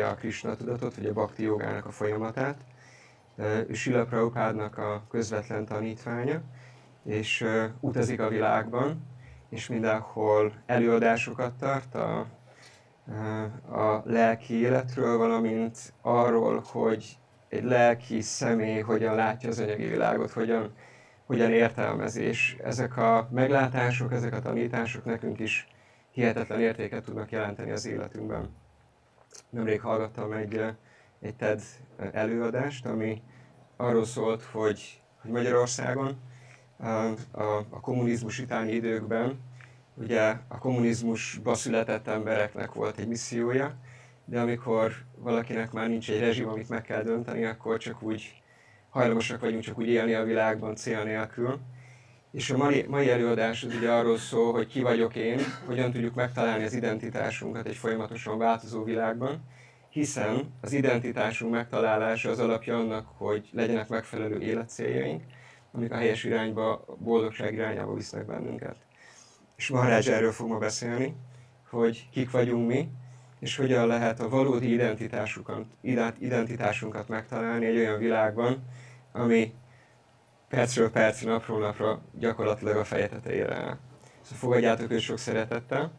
a Krisna tudatot, vagy a bhakti jogának a folyamatát. Ő Srila Prabhupádnak a közvetlen tanítványa, és utazik a világban, és mindenhol előadásokat tart a lelki életről, valamint arról, hogy egy lelki személy hogyan látja az anyagi világot, hogyan értelmezi, és ezek a meglátások, ezek a tanítások nekünk is hihetetlen értéket tudnak jelenteni az életünkben. Nemrég hallgattam egy TED előadást, ami arról szólt, hogy Magyarországon a kommunizmus utáni időkben, ugye a kommunizmusba született embereknek volt egy missziója, de amikor valakinek már nincs egy rezsim, amit meg kell dönteni, akkor csak úgy hajlamosak vagyunk csak úgy élni a világban cél nélkül. És a mai előadás az ugye arról szól, hogy ki vagyok én, hogyan tudjuk megtalálni az identitásunkat egy folyamatosan változó világban, hiszen az identitásunk megtalálása az alapja annak, hogy legyenek megfelelő életcéljaink, amik a helyes irányba, a boldogság irányába visznek bennünket. És Maharaj erről fog ma beszélni, hogy kik vagyunk mi, és hogyan lehet a valódi identitásunkat megtalálni egy olyan világban, ami percről percre, napról napra gyakorlatilag a feje tetejére áll. Szóval fogadjátok őt sok szeretettel.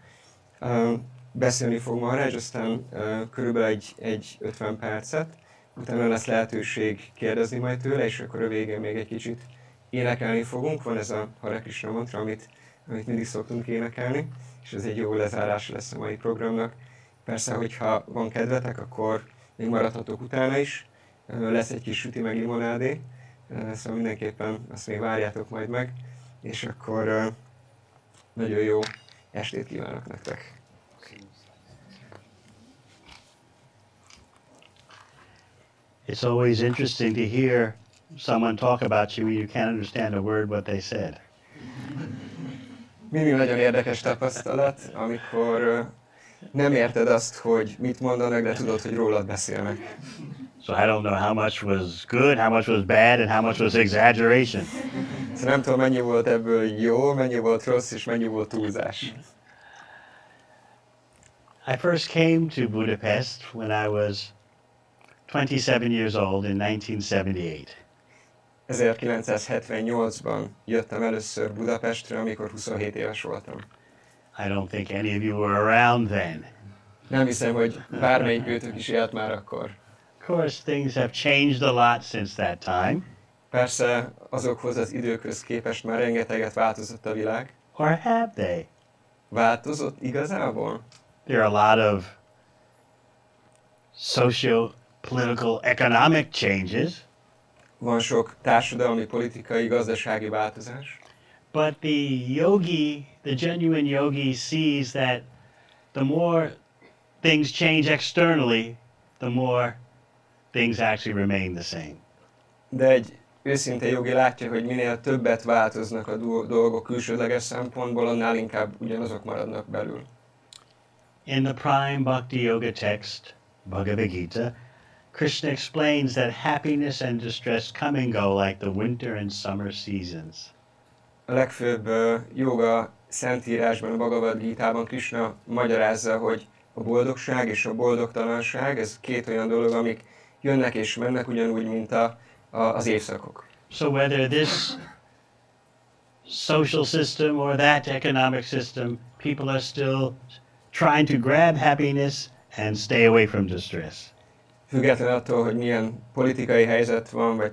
Beszélni fog Maharaj, aztán körülbelül egy 50 percet, utána lesz lehetőség kérdezni majd tőle, és akkor a végén még egy kicsit énekelni fogunk. Van ez a Hare Krishna mantra, amit mindig szoktunk énekelni, és ez egy jó lezárás lesz a mai programnak. Persze, hogyha van kedvetek, akkor még maradhatok utána is. Lesz egy kis süti meg limonádé, szóval mindenképpen azt még várjátok majd meg, és akkor nagyon jó estét kívánok nektek! It's always interesting to hear someone talk about you when you can't understand a word what they said. Mindig nagyon érdekes tapasztalat, amikor nem érted azt, hogy mit mondanak, de tudod, hogy rólad beszélnek. So I don't know how much was good, how much was bad, and how much was exaggeration. Szóval nem tudom, mennyi volt ebből jó, mennyi volt rossz, és mennyi volt túlzás. I first came to Budapest when I was 27 years old in 1978. 1978-ban jöttem először Budapestre, amikor 27 éves voltam. I don't think any of you were around then. Nem hiszem, hogy bármelyik őtök is élt már akkor. Of course, things have changed a lot since that time. Persze azokhoz az időkhöz képest már rengeteget változott a világ. Or have they? Változott igazából? There are a lot of socio-political, economic changes. Van sok társadalmi, politikai, gazdasági változás. But the yogi, the genuine yogi sees that the more things change externally, the more things actually remain the same. De egy őszinte jogi látja, hogy minél többet változnak a dolgok külsődleges szempontból, annál inkább ugyanazok maradnak belül. In the prime Bhakti Yoga text, Bhagavad Gita, Krishna explains that happiness and distress come and go like the winter and summer seasons. A legfőbb joga szentírásban, a Bhagavad Gitában Krishna magyarázza, hogy a boldogság és a boldogtalanság, ez két olyan dolog, amik jönnek és mennek ugyanúgy, mint az évszakok. So whether this social system or that economic system, people are still trying to grab happiness and stay away from distress. Függetlenül attól, hogy milyen politikai helyzet van, vagy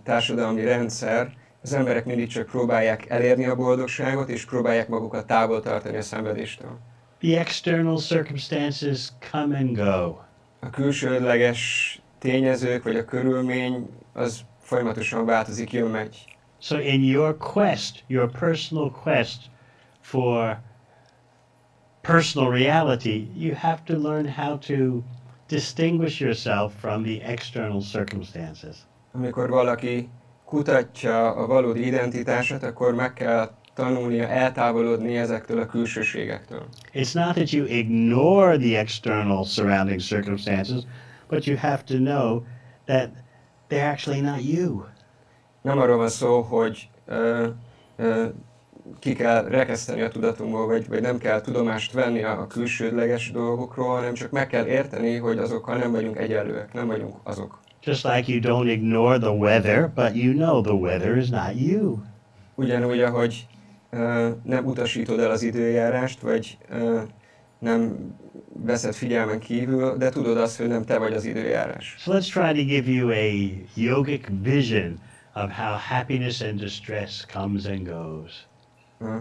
társadalmi rendszer, az emberek mindig csak próbálják elérni a boldogságot, és próbálják magukat távol tartani a szenvedéstől. The external circumstances come and go. A külsődleges tényezők, vagy a körülmény, az folyamatosan változik, jön-megy. So in your quest, your personal quest for personal reality, you have to learn how to distinguish yourself from the external circumstances. Amikor valaki kutatja a valódi identitását, akkor meg kell tanulnia eltávolodni ezektől a külsőségektől. It's not that you ignore the external surrounding circumstances, but you have to know that they're actually not you. Nem arról van szó, hogy ki kell rekeszteni a tudatunkból, vagy nem kell tudomást venni a külsődleges dolgokról, hanem csak meg kell érteni, hogy azokkal nem vagyunk egyenlőek, nem vagyunk azok. Just like you don't ignore the weather, but you know the weather is not you. Ugyanúgy, ahogy nem utasítod el az időjárást, vagy nem veszed figyelmen kívül, de tudod azt, hogy nem te vagy az időjárás. So let's try to give you a yogic vision of how happiness and distress comes and goes.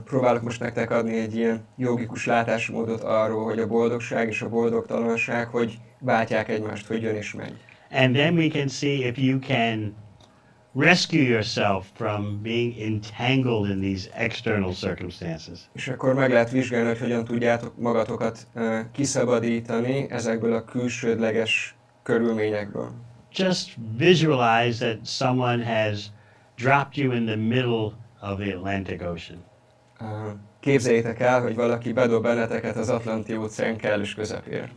Próbálok most nektek adni egy ilyen jogikus látásmódot arról, hogy a boldogság és a boldogtalanság hogy váltják egymást, hogy jön és megy. And then we can see if you can rescue yourself from being entangled in these external circumstances. És akkor meg lehet vizsgálni, hogy hogyan tudjátok magatokat kiszabadítani ezekből a külsődleges körülményekből. Just visualize that someone has dropped you in the middle of the Atlantic Ocean. Képzeljétek el, hogy valaki bedob benneteket az Atlanti-óceán kellős közepére.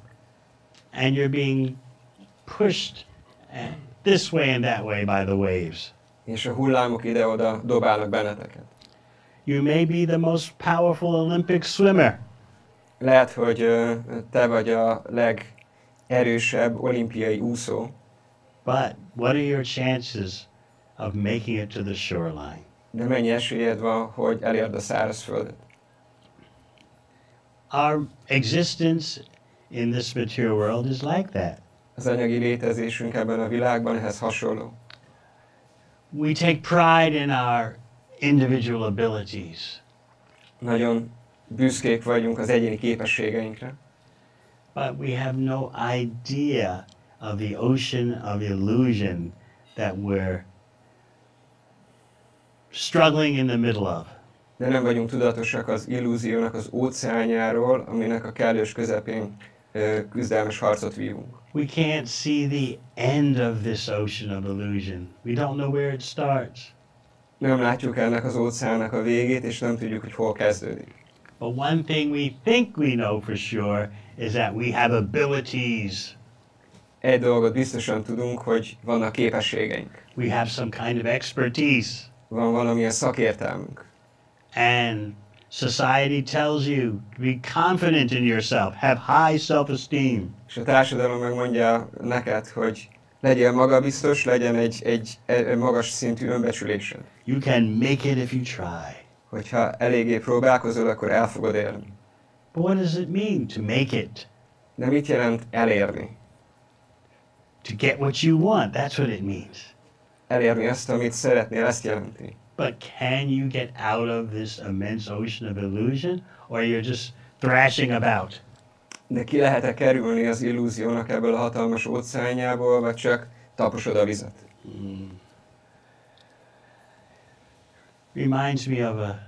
And you're being pushed this way and that way by the waves. És a hullámok ide-oda dobálnak benneteket. You may be the most powerful Olympic swimmer. Lehet, hogy te vagy a legerősebb olimpiai úszó. But what are your chances of making it to the shoreline? De mennyi esélyed van, hogy elérd a szárazföldet? Our existence in this material world is like that. Az anyagi létezésünk ebben a világban ehhez hasonló. We take pride in our individual abilities. Nagyon büszkék vagyunk az egyéni képességeinkre. But we have no idea of the ocean of illusion that we're struggling in the middle of. De nem vagyunk tudatosak az illúziónak az óceánjáról, aminek a kellős közepén küzdelmes harcot vívunk. We can't see the end of this ocean of illusion. We don't know where it starts. Nem látjuk ennek az óceánnak a végét, és nem tudjuk, hogy hol kezdődik. But one thing we think we know for sure is that we have abilities. Egy dolgot biztosan tudunk, hogy vannak képességeink. We have some kind of expertise. Van valamilyen szakértelmünk. And society tells you to be confident in yourself, have high self-esteem. És a társadalom megmondja neked, hogy legyél magabiztos, legyen egy magas szintű önbecsülésed. You can make it if you try. Hogyha eléggé próbálkozol, akkor el fogod érni. But what does it mean to make it? De mit jelent elérni? To get what you want, that's what it means. Elérni azt, amit szeretnél, ezt jelenti. But can you get out of this immense ocean of illusion, or you're just thrashing about? De ki lehet-e kerülni az illúziónak ebből a hatalmas óceánjából, vagy csak taposod a vizet? Reminds me of a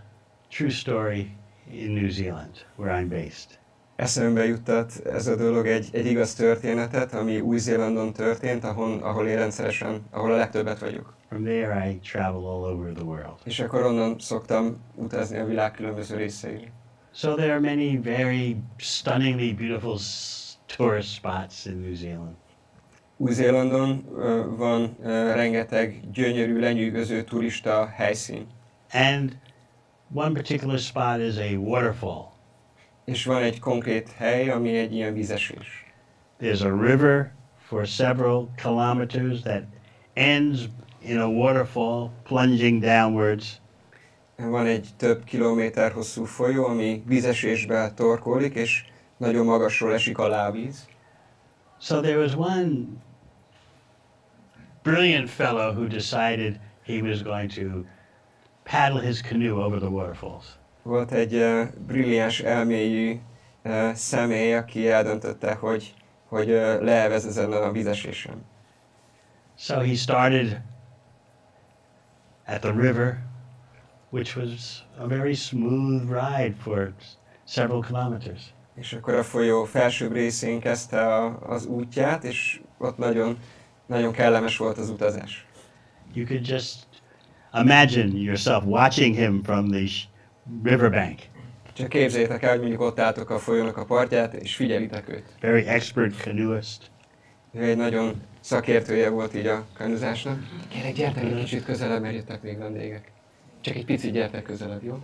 true story in New Zealand, where I'm based. Eszembe juttat ez a dolog egy igaz történetet, ami Új-Zélandon történt, ahol én rendszeresen, ahol a legtöbbet vagyok. From there I travel all over the world. És akkor onnan szoktam utazni a világ különböző részeire. So there are many very stunningly beautiful tourist spots in New Zealand. Új-Zélandon van rengeteg gyönyörű, lenyűgöző turista helyszín. And one particular spot is a waterfall. És van egy konkrét hely, ami egy ilyen vízesés. There's a river for several kilometers that ends in a waterfall plunging downwards. Van egy több kilométer hosszú folyó, ami vízesésbe torkollik, és nagyon magasról esik alá a víz. So there was one brilliant fellow who decided he was going to paddle his canoe over the waterfalls. Volt egy brilliáns elmélyű személy, aki eldöntötte, hogy leelvez ezen a vízesésen. So he started at the river, which was a very smooth ride for several kilometers. És akkor a folyó felsőbb részén kezdte az útját, és ott nagyon, nagyon kellemes volt az utazás. You could just imagine yourself watching him from the riverbank. Csak képzeljétek el, hogy mondjuk ott álltok a folyónak a partját, és figyelitek őt. Very expert canoeist. Ő egy nagyon szakértője volt így a kanuzásnak. Kérlek, gyertek egy kicsit közelebb, mert jöttek még vendégek. Csak egy picit gyertek közelebb, jó?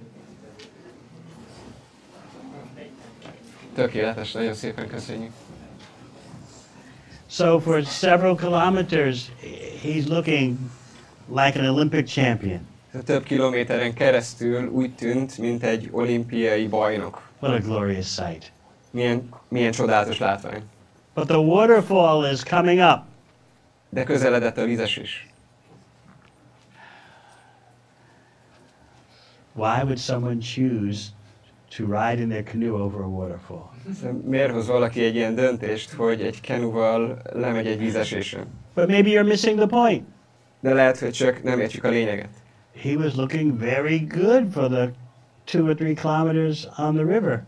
Tökéletes, nagyon szépen köszönjük. So for several kilometers, he's looking like an Olympic champion. Több kilométeren keresztül úgy tűnt, mint egy olimpiai bajnok. What a glorious sight. Milyen csodálatos látvány. But the waterfall is coming up. De közeledett a vízesés. Why would someone choose to ride in their canoe over a waterfall? Miért hoz valaki egy ilyen döntést, hogy egy kenuval lemegy egy vízesésen? But maybe you're missing the point. De lehet, hogy csak nem értjük a lényeget. He was looking very good for the 2 or 3 kilometers on the river.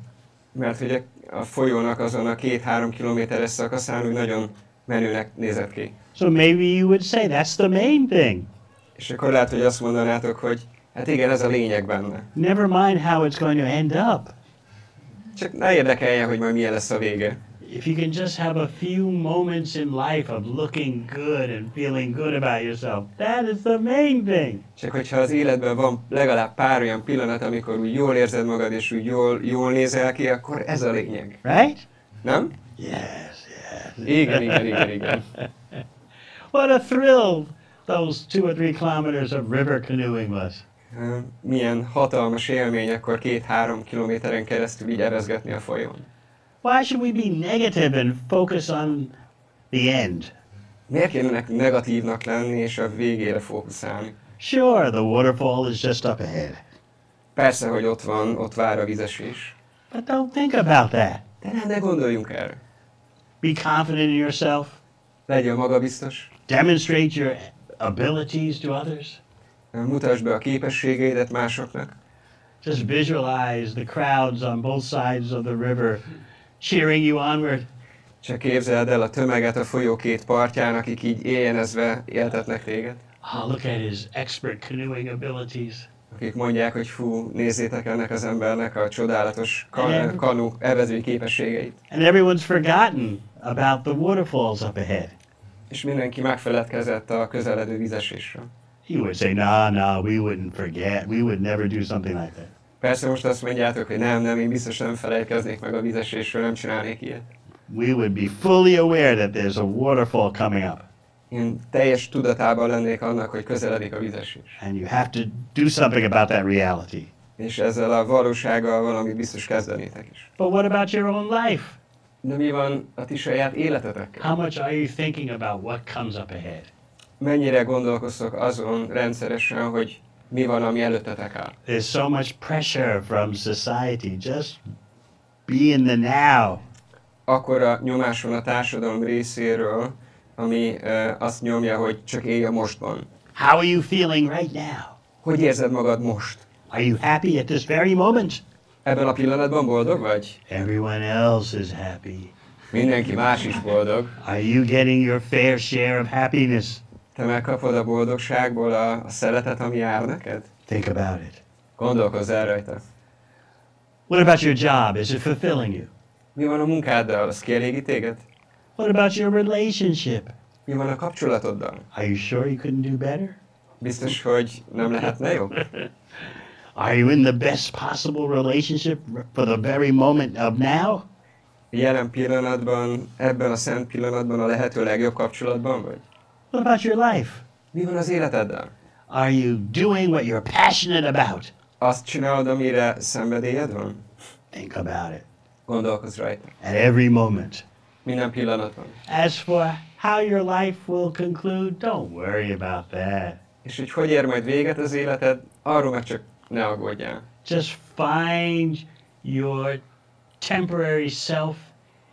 Mert hogy a folyónak azon a 2-3 kilométeres szakaszán úgy nagyon menőnek nézett ki. So maybe you would say that's the main thing. És akkor lehet, hogy azt mondanátok, hogy hát igen, ez a lényeg benne. Never mind how it's going to end up. Csak ne érdekelje, hogy majd milyen lesz a vége. If you can just have a few moments in life of looking good and feeling good about yourself, that is the main thing. Csak hogyha az életben van legalább pár olyan pillanat, amikor úgy jól érzed magad, és úgy jól nézel ki, akkor ez a lényeg. Right? Nem? Yes. Igen. What a thrill those 2 or 3 kilometers of river canoeing was. Milyen hatalmas élmény akkor 2-3 kilométeren keresztül így erezgetni a folyón. Why should we be negative and focus on the end? Miért kéne nekünk negatívnak lenni és a végére fókuszálni? Sure, the waterfall is just up ahead. Persze, hogy ott vár a vízesés. But don't think about that. De ne gondoljunk erre. Be confident in yourself. Legyél magabiztos. Demonstrate your abilities to others. Mutasd be a képességeidet másoknak. Just visualize the crowds on both sides of the river cheering you onward. Csak képzeld el a tömeget a folyó két partján, akik így éjjenezve éltetnek téged. Oh, look at his expert canoeing abilities. Akik mondják, hogy fú, nézzétek ennek az embernek a csodálatos kanu evezői képességeit. And everyone's forgotten about the waterfalls up ahead. És mindenki megfeledkezett a közeledő vízesésről. You would say, no, we wouldn't forget. We would never do something like that. Persze most azt mondjátok, hogy nem, én biztos nem felejtkeznék meg a vízesésről, nem csinálnék ilyet. We would be fully aware that there's a waterfall coming up. Én teljes tudatában lennék annak, hogy közeledik a vízesés. And you have to do something about that reality. És ezzel a valósággal valamit biztos kezdenétek is. But what about your own life? De mi van a ti saját életetekkel? How much are you thinking about what comes up ahead? Mennyire gondolkoztok azon rendszeresen, hogy mi van, ami előttetek áll? There's so much pressure from society. Just be in the now. Akkora nyomás van a társadalom részéről, ami azt nyomja, hogy csak élj a mostban. How are you feeling right now? Hogy érzed magad most? Are you happy at this very moment? Ebben a pillanatban boldog vagy? Everyone else is happy. Mindenki más is boldog. Are you getting your fair share of happiness? Te megkapod a boldogságból a szeretet, ami jár neked? Think about it. Gondolkozz el rajta. What about your job? Is it fulfilling you? Mi van a munkáddal? Az kielégít téged? What about your relationship? Mi van a kapcsolatoddal? Are you sure you couldn't do better? Biztos, hogy nem lehetne jobb? Are you in the best possible relationship for the very moment of now? Jelen pillanatban, ebben a szent pillanatban a lehető legjobb kapcsolatban vagy? What about your life? Mi van az életeddel? Are you doing what you're passionate about? Azt csinálod, amire szenvedélyed van? Think about it. Gondolkozz rajta. At every moment. Minden pillanatban. As for how your life will conclude, don't worry about that. És hogy ér majd véget az életed, arról meg csak ne aggódjál. Just find your temporary self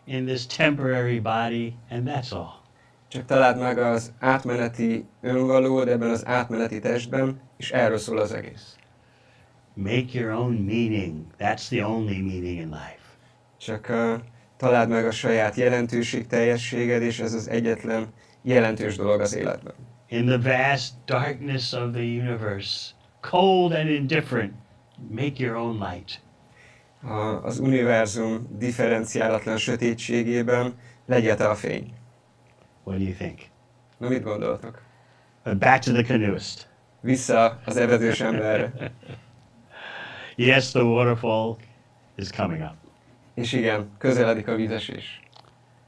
in this temporary body, and that's all. Csak találd meg az átmeneti önvalód ebben az átmeneti testben, és erről szól az egész. Make your own meaning. That's the only meaning in life. Csak találd meg a saját teljességed, és ez az egyetlen jelentős dolog az életben. In the vast darkness of the universe, cold and indifferent, make your own light. Az univerzum differenciálatlan sötétségében legyél te a fény. What do you think? Na, mit gondoltok? Back to the canoeist. Vissza az evezős emberre. Yes, the waterfall is coming up. És igen, közeledik a vízesés.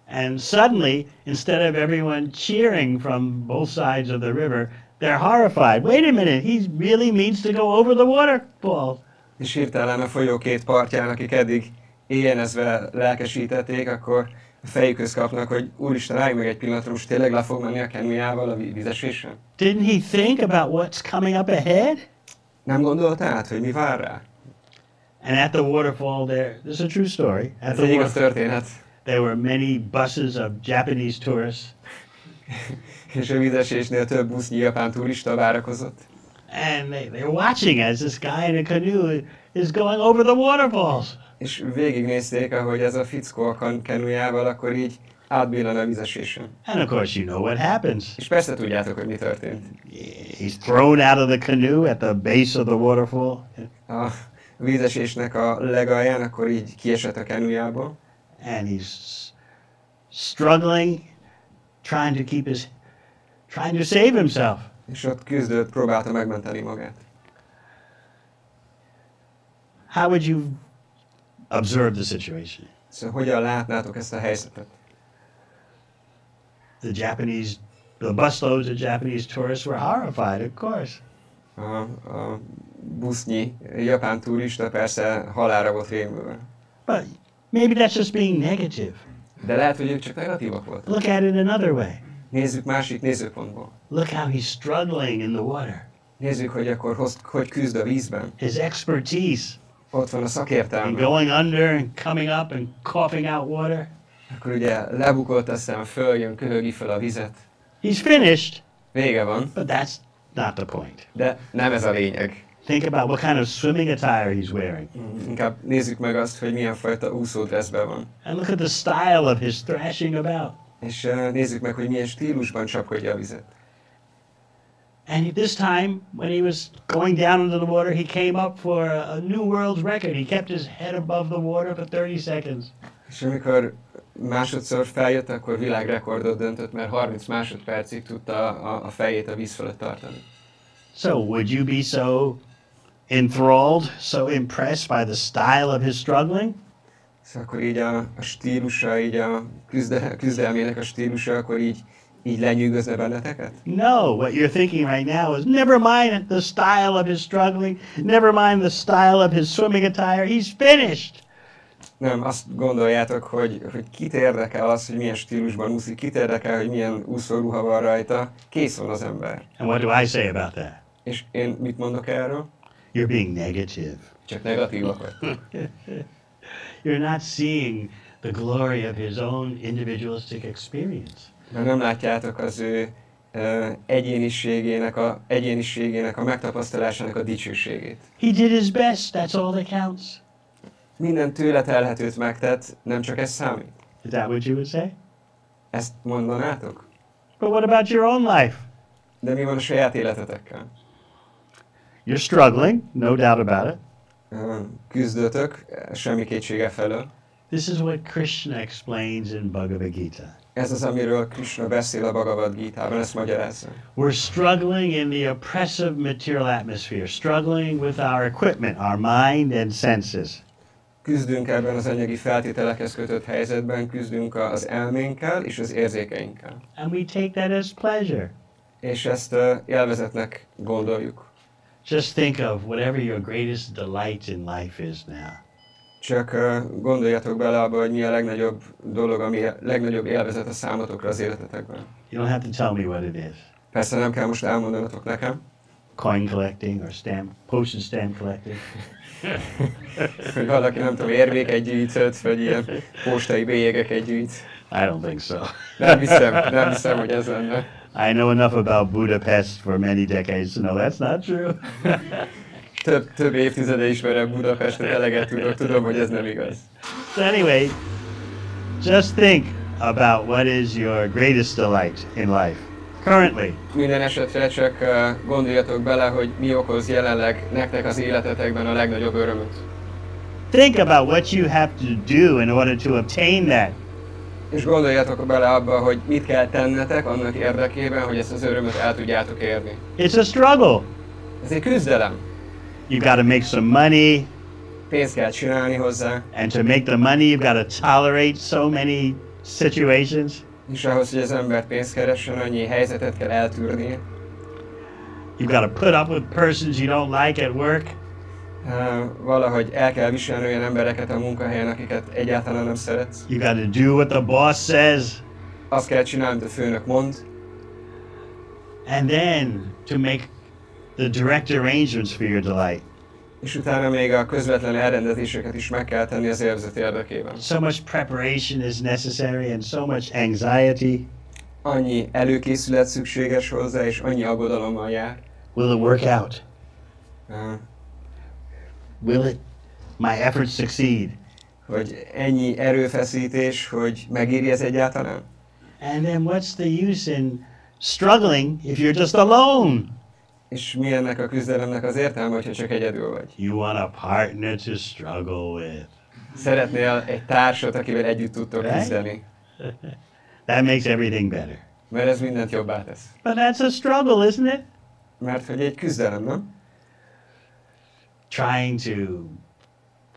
And suddenly, instead of everyone cheering from both sides of the river, they're horrified. Wait a minute, he really means to go over the waterfall. És hirtelen a folyó két partján, akik eddig éjjenezve lelkesítették, akkor a fejükhöz kapnak, hogy úristen, állj meg egy pillanatra, most tényleg le fog menni a kenujával a vízesésen? Didn't he think about what's coming up ahead? Nem gondolt át, hogy mi vár rá? And at the waterfall there, this is a true story. At Ez the egy igaz waterfall, történet. there were many buses of Japanese tourists. És a vízesésnél több busznyi japán turista várakozott. And they're watching as this guy in a canoe is going over the waterfalls. És végignézték, ahogy ez a fickó a kenujával akkor így átbillan a vízesésen. And of course, you know what happens. És persze tudjátok, hogy mi történt. He's thrown out of the canoe at the base of the waterfall. A vízesésnek a legalján akkor így kiesett a kenujából. And he's struggling, trying to save himself. És ott küzdött, próbálta megmenteni magát. How would you observe the situation? Szóval hogyan látnátok ezt a helyzetet? The busloads of Japanese tourists were horrified, of course. A busznyi japán turista persze halálra volt rémülve. But maybe that's just being negative. De lehet, hogy ők csak negatívak voltak. Look at it another way. Nézzük másik nézőpontból. Look how he's struggling in the water. Nézzük, hogy akkor hogy küzd a vízben. His expertise Ott van a in szakértelme. going under and coming up and coughing out water. Akkor ugye lebukott, aztán följön, köhögi fel a vizet. He's finished, Vége van, but that's not the point. de nem ez a lényeg. Think about what kind of swimming attire he's wearing. Inkább nézzük meg azt, hogy milyen fajta úszódresszben van. And look at the style of his thrashing about. És nézzük meg, hogy milyen stílusban csapkodja a vizet. And this time, when he was going down into the water, he came up for a new world's record. He kept his head above the water for 30 seconds. És amikor másodszor feljött, akkor világrekordot döntött, mert 30 másodpercig tudta a fejét a víz fölött tartani. So would you be so enthralled, so impressed by the style of his struggling? Szóval akkor így a stílusa, így a küzdelmének a stílusa, akkor így lenyűgözne benneteket? No, what you're thinking right now is never mind the style of his struggling, never mind the style of his swimming attire, he's finished. Nem, azt gondoljátok, hogy kit érdekel az, hogy milyen stílusban úszik, kit érdekel, hogy milyen úszóruha van rajta, kész van az ember. And what do I say about that? És én mit mondok erről? You're being negative. Csak negatívak vagytok. You're not seeing the glory of his own individualistic experience. Mert nem látjátok az ő egyéniségének a megtapasztalásának a dicsőségét. He did his best, that's all that counts. Minden tőle telhetőt megtett, nem csak ez számít. Is that what you would say? Ezt mondanátok? But what about your own life? De mi van a saját életetekkel? You're struggling, no doubt about it. Küzdötök, semmi kétsége felől. This is what Krishna explains in Bhagavad Gita. Ez az, amiről Krishna beszél a Bhagavad Gitában, ezt magyarázza. We're struggling in the oppressive material atmosphere, struggling with our equipment, our mind and senses. Küzdünk ebben az anyagi feltételekhez kötött helyzetben, küzdünk az elménkkel és az érzékeinkkel. And we take that as pleasure. És ezt élvezetnek gondoljuk. Just think of whatever your greatest delight in life is now. Csak gondoljatok bele abba, hogy mi a legnagyobb dolog, ami a legnagyobb élvezet a számotokra az életetekben. You don't have to tell me what it is. Persze nem kell most elmondanatok nekem. Coin collecting or postage stamp collecting. Hogy valaki, nem tudom, érméket gyűjtött, vagy ilyen postai bélyegeket gyűjt. I don't think so. Nem hiszem, hogy ez lenne. I know enough about Budapest for many decades to know that's not true. Több évtizede ismerem Budapestet, eleget tudok, tudom, hogy ez nem igaz. So anyway, just think about what is your greatest delight in life, currently. Minden esetre csak gondoljatok bele, hogy mi okoz jelenleg nektek az életetekben a legnagyobb örömöt. Think about what you have to do in order to obtain that. És gondoljatok bele abba, hogy mit kell tennetek annak érdekében, hogy ezt az örömöt el tudjátok érni. It's a struggle. Ez egy küzdelem. You've got to make some money. pénzt kell csinálni hozzá, And to make the money, you've got to tolerate so many situations. és ahhoz, hogy az ember pénzt keressen, annyi helyzetet kell eltűrnie. You've got to put up with persons you don't like at work. Valahogy el kell viselni olyan embereket a munkahelyen, akiket egyáltalán nem szeretsz. You've got to do what the boss says. Azt kell csinálni, amit a főnök mond. And then to make the direct arrangements for your delight. És utána még a közvetlen elrendezéseket is meg kell tenni az élvezet érdekében. So much preparation is necessary and so much anxiety. Annyi előkészület szükséges hozzá, és annyi aggodalommal jár. Will it work out? Uh, Will it, my efforts succeed? hogy ennyi erőfeszítés, hogy megéri ez egyáltalán? And then what's the use in struggling if you're just alone? És mi ennek a küzdelemnek az értelme, hogyha csak egyedül vagy? You want a partner to struggle with. Szeretnél egy társat, akivel együtt tudtok Right? küzdeni, That makes everything better. mert ez mindent jobbá tesz. But that's a struggle, isn't it? Mert hogy egy küzdelem, nem? Trying to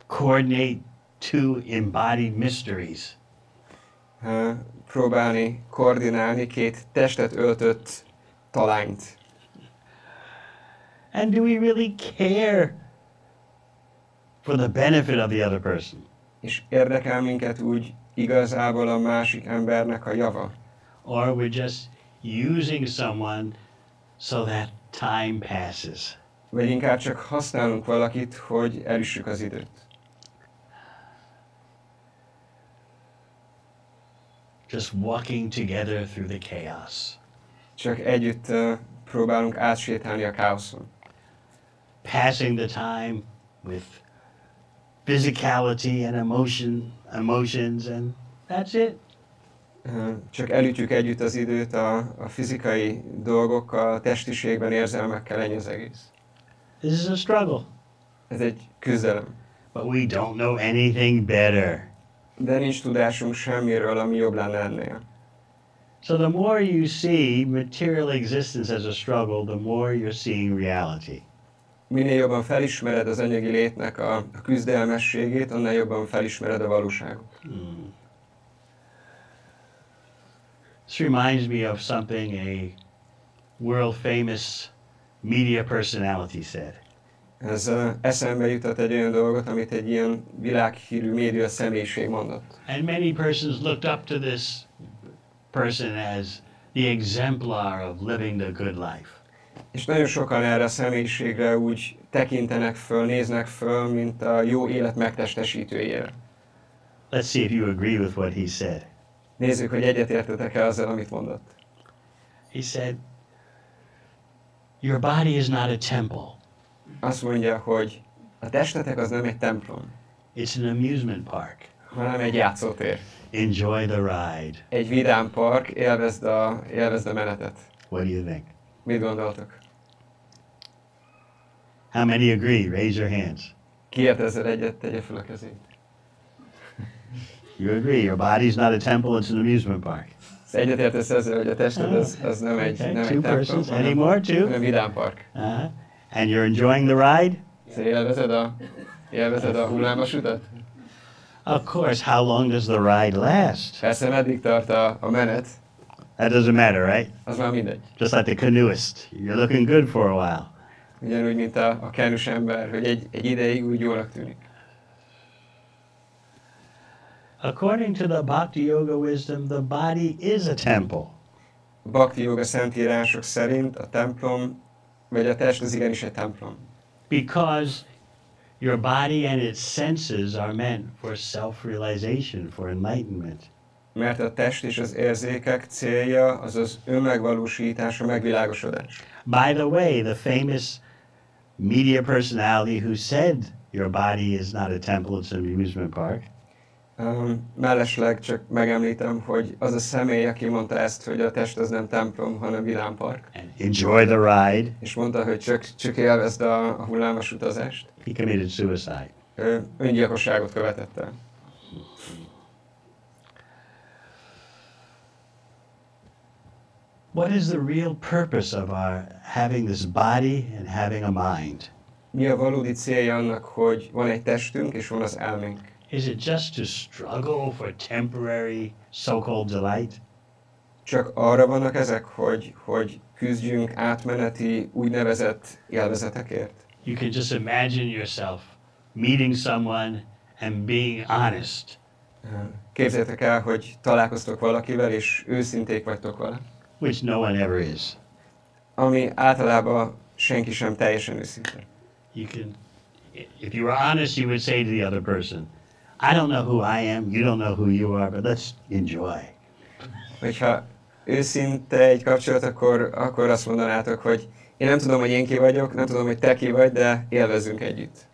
coordinate two embodied mysteries. Próbálni koordinálni két testet öltött talányt. And do we really care for the benefit of the other person? És érdekel minket úgy igazából a másik embernek a java? Or we're just using someone so that time passes? Vagy inkább csak használunk valakit, hogy elüssük az időt? Just walking together through the chaos. Csak együtt próbálunk átsétálni a káoszon. Passing the time with physicality and emotions, and that's it. Csak elütjük együtt az időt a fizikai dolgokkal, a testiségben, érzelmekkel, ennyi az egész. This is a struggle. Ez egy küzdelem. But we don't know anything better. De nincs tudásunk semmiről, ami jobb lenne ennél. So the more you see material existence as a struggle, the more you're seeing reality. Minél jobban felismered az anyagi létnek a küzdelmességét, annál jobban felismered a valóságot. This reminds me of something a world famous media personality said. Ez eszembe jutott egy olyan dolgot, amit egy ilyen világhírű média személyiség mondott. And many persons looked up to this person as the exemplar of living the good life. És nagyon sokan erre a személyiségre úgy tekintenek föl, néznek föl, mint a jó élet megtestesítőjére. Let's see if you agree with what he said. Nézzük, hogy egyetértetek-e azzal, amit mondott. He said, your body is not a temple. Azt mondja, hogy a testetek az nem egy templom, It's an amusement park. hanem egy játszótér. Enjoy the ride. Egy vidám park, élvezd a menetet. What do you think? Mit gondoltok? How many agree? Raise your hands. Ki ért ezzel egyet, tegye fel a kezét. You agree, your body's not a temple, it's an amusement park. Egyetértesz ezzel, hogy a tested az nem egy, Okay, nem two egy templom, persons. Any more? Two? hanem vidám park. And you're enjoying the ride? Szóval élvezed a hullámos utat? Of course, how long does the ride last? Persze, meddig tart a menet, That doesn't matter, right? az már mindegy. Just like the canoeist. You're looking good for a while. Ugyanúgy, mint a kenus ember, hogy egy ideig úgy jónak tűnik. According to the Bhakti Yoga wisdom, the body is a temple. A Bhakti Yoga szentírások szerint a templom, vagy a test az igenis egy templom. Because your body and its senses are meant for self-realization, for enlightenment. Mert a test és az érzékek célja az az önmegvalósítás, a megvilágosodás. By the way, the famous media personality who said your body is not a temple, it's an amusement park, Mellesleg csak megemlítem, hogy az a személy, aki mondta ezt, hogy a test az nem templom, hanem vidámpark. and enjoy the ride, És mondta, hogy csak élvezd a hullámos utazást. he committed suicide. Ő öngyilkosságot követett el. What is the real purpose of our having this body and having a mind? Mi a valódi célja annak, hogy van egy testünk és van az elménk? Is it just to struggle for temporary so-called delight? Csak arra vannak ezek, hogy küzdjünk átmeneti úgynevezett élvezetekért? You can just imagine yourself meeting someone and being honest, Képzeljétek el, hogy találkoztok valakivel, és őszinték vagytok vele. which no one ever is. Ami általában senki sem teljesen őszinte. You can, if you were honest, you would say to the other person, I don't know who I am, you don't know who you are, but let's enjoy. Hogyha őszinte egy kapcsolat, akkor azt mondanátok, hogy én nem tudom, hogy én ki vagyok, nem tudom, hogy te ki vagy, de élvezzünk együtt.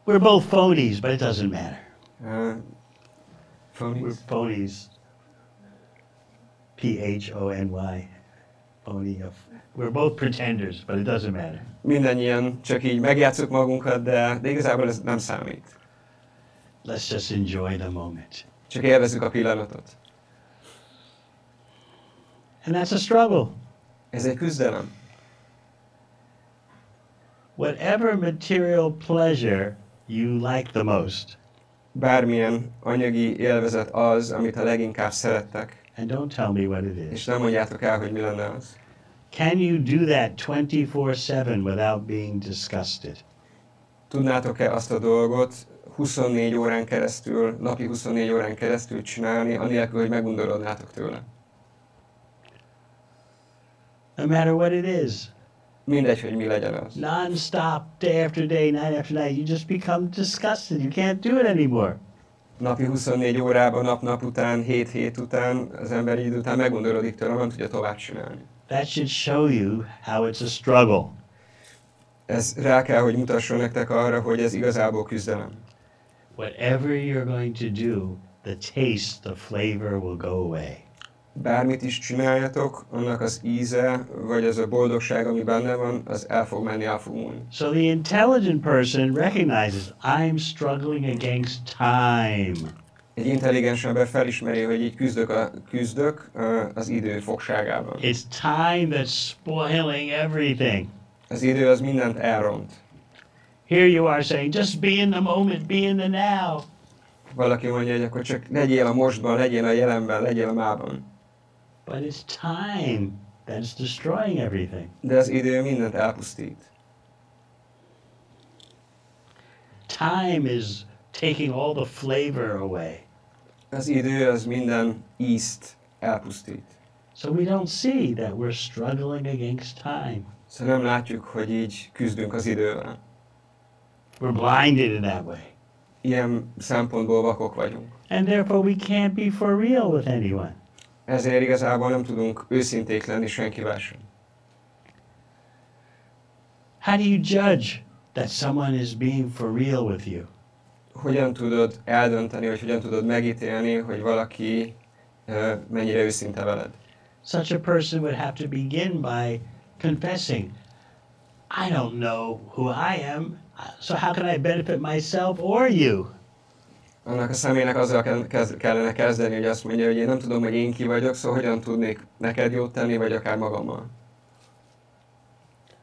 We're both phonies, but it doesn't matter. Phonies? We're phonies. P-H-O-N-Y. Phony. We're both pretenders, but it doesn't matter. Mindannyian csak így megjátszuk magunkat, de igazából ez nem számít. Let's just enjoy the moment. Csak élvezzük a pillanatot. And that's a struggle. Ez egy küzdelem. Whatever material pleasure you like the most, Bármilyen anyagi élvezet az, amit a leginkább szerettek, and don't tell me what it és is. nem mondjátok el, hogy mi lenne az. Can you do that 24/7 without being disgusted? Tudnátok-e azt a dolgot 24 órán keresztül, napi 24 órán keresztül csinálni, anélkül, hogy megundorodnátok tőle? No matter what it is. Mindegy, hogy mi legyen az. Non-stop, day after day, night after night, you just become disgusted. You can't do it anymore. Napi 24 órában, nap-nap után, hét után, az ember idő után megundorodik tőle, nem tudja tovább csinálni. That should show you how it's a struggle. Ez rá kell, hogy mutasson nektek arra, hogy ez igazából küzdelem. Whatever you're going to do, the taste, the flavor will go away. Bármit is csináljatok, annak az íze, vagy az a boldogság, ami benne van, az el fog menni, el fog múlni. So the intelligent person recognizes, I'm struggling against time. Egy intelligens ember felismeri, hogy így küzdök az idő fogságában. It's time that's spoiling everything. Az idő az mindent elront. Here you are saying, just be in the moment, be in the now. Valaki mondja, hogy akkor csak legyél a mostban, legyél a jelenben, legyél a mában. But it's time that's destroying everything. De az idő mindent elpusztít. Time is taking all the flavor away. Az idő az minden ízt elpusztít. So we don't see that we're struggling against time. Szóval nem látjuk, hogy így küzdünk az idővel. We're blinded in that way. Ilyen szempontból vakok vagyunk. And therefore we can't be for real with anyone. Ezért igazából nem tudunk őszinték lenni senkivel sem. How do you judge that someone is being for real with you? Hogyan tudod eldönteni, vagy hogyan tudod megítélni, hogy valaki mennyire őszinte veled? Such a person would have to begin by confessing, I don't know who I am, so how can I benefit myself or you? Annak a személynek azzal kellene kezdeni, hogy azt mondja, hogy én nem tudom, hogy én ki vagyok, szóval hogyan tudnék neked jót tenni, vagy akár magammal.